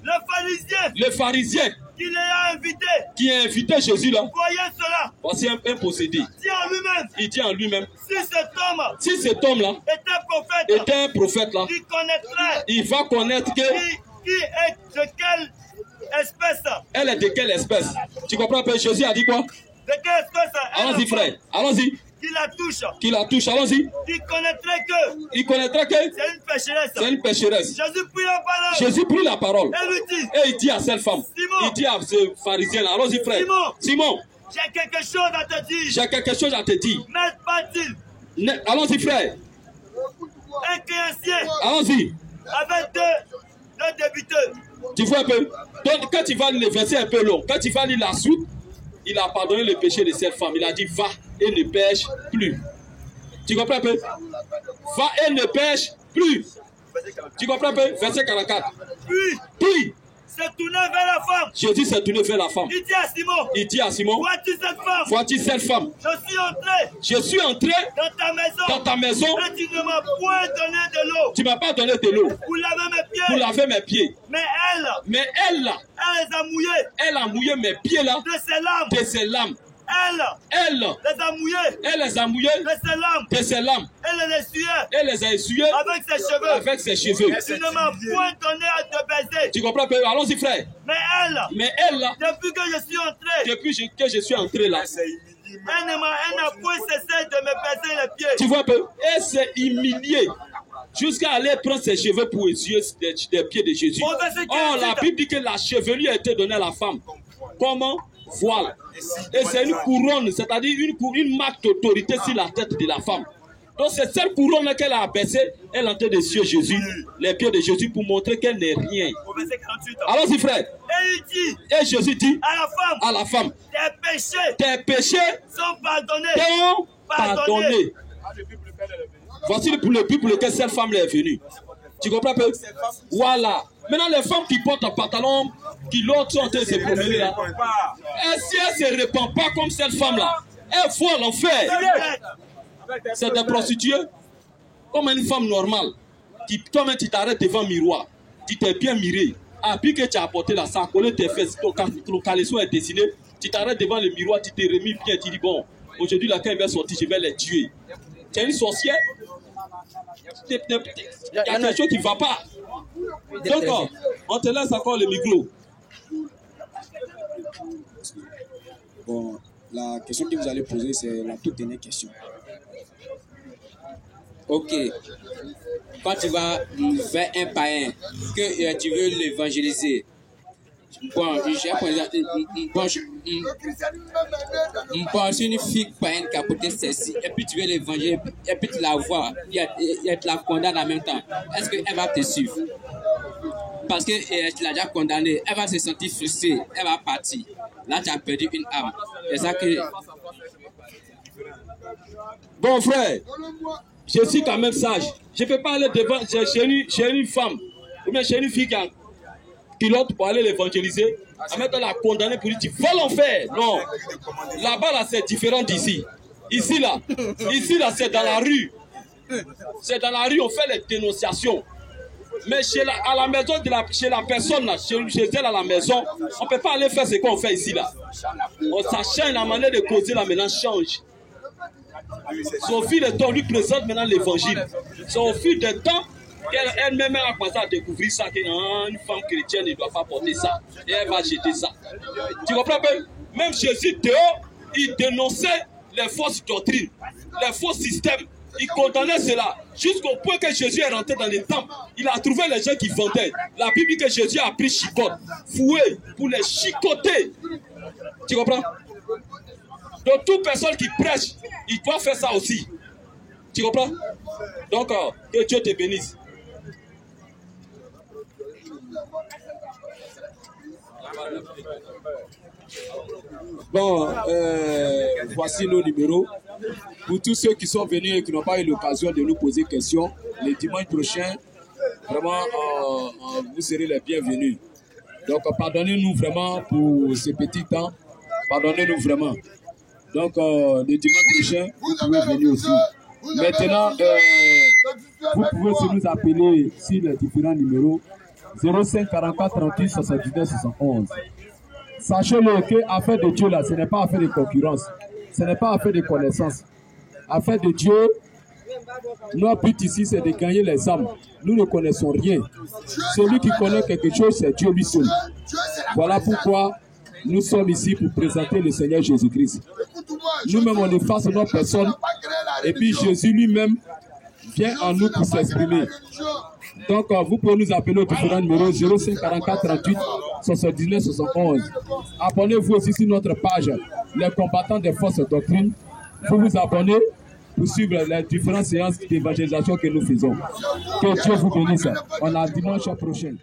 Le pharisien. Qui a invité Jésus là. Voyez cela. Voici un possédé. Il dit en lui-même. Si cet homme là était un prophète là. Il va connaître que. espèce? Elle est de quelle espèce? Tu comprends un peu? Jésus a dit quoi? De quelle espèce? Allons-y, frère. Allons-y. Qui la touche? Qui la touche? Allons-y. Il connaîtrait que Il connaîtra que c'est une pécheresse. c'est une pécheresse. Jésus prit la parole. Jésus prit la parole. Et lui dit, Et il dit à cette femme. Simon. Il dit à ce pharisien. Allons-y, frère. Simon. Simon, j'ai quelque chose à te dire. j'ai quelque chose à te dire. N'est pas-il Allons-y, frère. un créancier Allons-y. avec deux débiteurs? Tu vois un peu? Donc, quand tu vas lire le verset un peu long, quand tu vas lire la suite, il a pardonné le péché de cette femme. Il a dit, va et ne pêche plus. Tu comprends un peu? Va et ne pêche plus. Tu comprends un peu? Verset 44. Puis, s'est tourné vers la femme. Jésus s'est tourné vers la femme. Il dit à Simon. Il dit à Simon, vois-tu cette femme? vois-tu cette femme? Je suis entré dans ta maison. Et tu ne m'as point donné de l'eau. Tu m'as pas donné de l'eau. Pour laver mes pieds. Pour laver mes pieds. Mais elle elle là, les a mouillés. Elle a mouillé mes pieds là. De ses lames. De ses lames. Elle les a mouillés. Elle les a mouillés. De ses lames. Elle les a essuyés. Avec ses cheveux. Avec ses cheveux. Tu ne m'as point donné à te baiser. Tu comprends? Allons-y, frère. Mais elle là. Depuis que je suis entré. Depuis que je suis entré là. Elle n'a point cessé de me baiser les pieds. Tu vois un peu? Elle s'est humiliée jusqu'à aller prendre ses cheveux pour essuyer les pieds de Jésus. Oh, la Bible dit que la chevelure a été donnée à la femme. Comment? Voile. Et c'est une couronne, c'est-à-dire une marque d'autorité sur la tête de la femme. Donc c'est cette couronne qu'elle a abaissée. Elle est en train de suer Jésus, les pieds de Jésus pour montrer qu'elle n'est rien. Allons-y, frère. Et il dit, et Jésus dit à la femme, tes péchés sont pardonnés. Voici pour le but pour lequel cette femme est venue. Tu comprends un peu? Voilà. Maintenant, les femmes qui portent un pantalon, qui l'autre sont en train de se promener là. Et si elle ne se répand pas comme cette femme-là, elle faut l'enfer. C'est des prostituées. Comme une femme normale. Toi-même, tu t'arrêtes devant le miroir. Tu t'es bien miré. Puis que tu as apporté là, ça a collé tes fesses. Ton caleçon est dessiné. Tu t'arrêtes devant le miroir, tu t'es remis bien. Tu dis, bon, aujourd'hui, là, quand elle va sortir, je vais les tuer. Tu es une sorcière. Il y a quelque chose qui ne va pas. Donc, on te laisse encore le micro. Bon, la question que vous allez poser, c'est la toute dernière question. Ok. Quand tu vas vers un païen, que tu veux l'évangéliser, bon, une fille païenne qui a porté celle-ci, et puis tu veux l'évangéliser, et puis tu la vois, et tu la condamnes en même temps. Est-ce qu'elle va te suivre? Parce que tu l'as déjà condamnée, elle va se sentir frustrée, elle va partir. Là, tu as perdu une âme. C'est ça que... Bon, frère, je suis quand même sage. Je ne peux pas aller devant chez une femme, ou bien chez une fille qui a pilote pour aller l'évangéliser, à mettre la condamner pour dire tu vas l'enfer. Non. Là-bas, là, c'est différent d'ici. Ici, là, c'est dans la rue. C'est dans la rue, on fait les dénonciations. Mais à la maison, chez la personne, là, chez elle à la maison, on ne peut pas aller faire ce qu'on fait ici, là. Ça change, la manière de causer, là, maintenant, change. Son fil de temps lui présente maintenant l'évangile. Son fil de temps, elle-même a commencé à découvrir ça, qu'une femme chrétienne ne doit pas porter ça. Et elle va jeter ça. Tu comprends pas? Même Jésus dehors, il dénonçait les fausses doctrines, les faux systèmes. Il condamnait cela jusqu'au point que Jésus est rentré dans les temples. Il a trouvé les gens qui vendaient. La Bible dit que Jésus a pris chicotte, fouet pour les chicoter. Tu comprends? Donc toute personne qui prêche, il doit faire ça aussi. Tu comprends? Donc que Dieu te bénisse. Bon, voici nos numéros. Pour tous ceux qui sont venus et qui n'ont pas eu l'occasion de nous poser questions, le dimanche prochain, vraiment, vous serez les bienvenus. Donc, pardonnez-nous vraiment pour ce petit temps. Pardonnez-nous vraiment. Donc, le dimanche prochain, vous pouvez venir aussi. Maintenant, vous pouvez aussi nous appeler sur les différents numéros 05 44 38 79 71. Sachez-le que affaire de Dieu, là, ce n'est pas affaire de concurrence. Ce n'est pas affaire de connaissance. Affaire de Dieu, notre but ici, c'est de gagner les âmes. Nous ne connaissons rien. Celui qui connaît quelque chose, c'est Dieu lui seul. Voilà pourquoi nous sommes ici pour présenter le Seigneur Jésus-Christ. Nous-mêmes, on efface nos personnes et puis Jésus lui-même vient en nous pour s'exprimer. Donc, vous pouvez nous appeler au différent numéro 05 44 38 79 71. Abonnez-vous aussi sur notre page Les combattants des fausses doctrines. Vous vous abonnez pour suivre les différentes séances d'évangélisation que nous faisons. Que Dieu vous bénisse. On a dimanche prochain.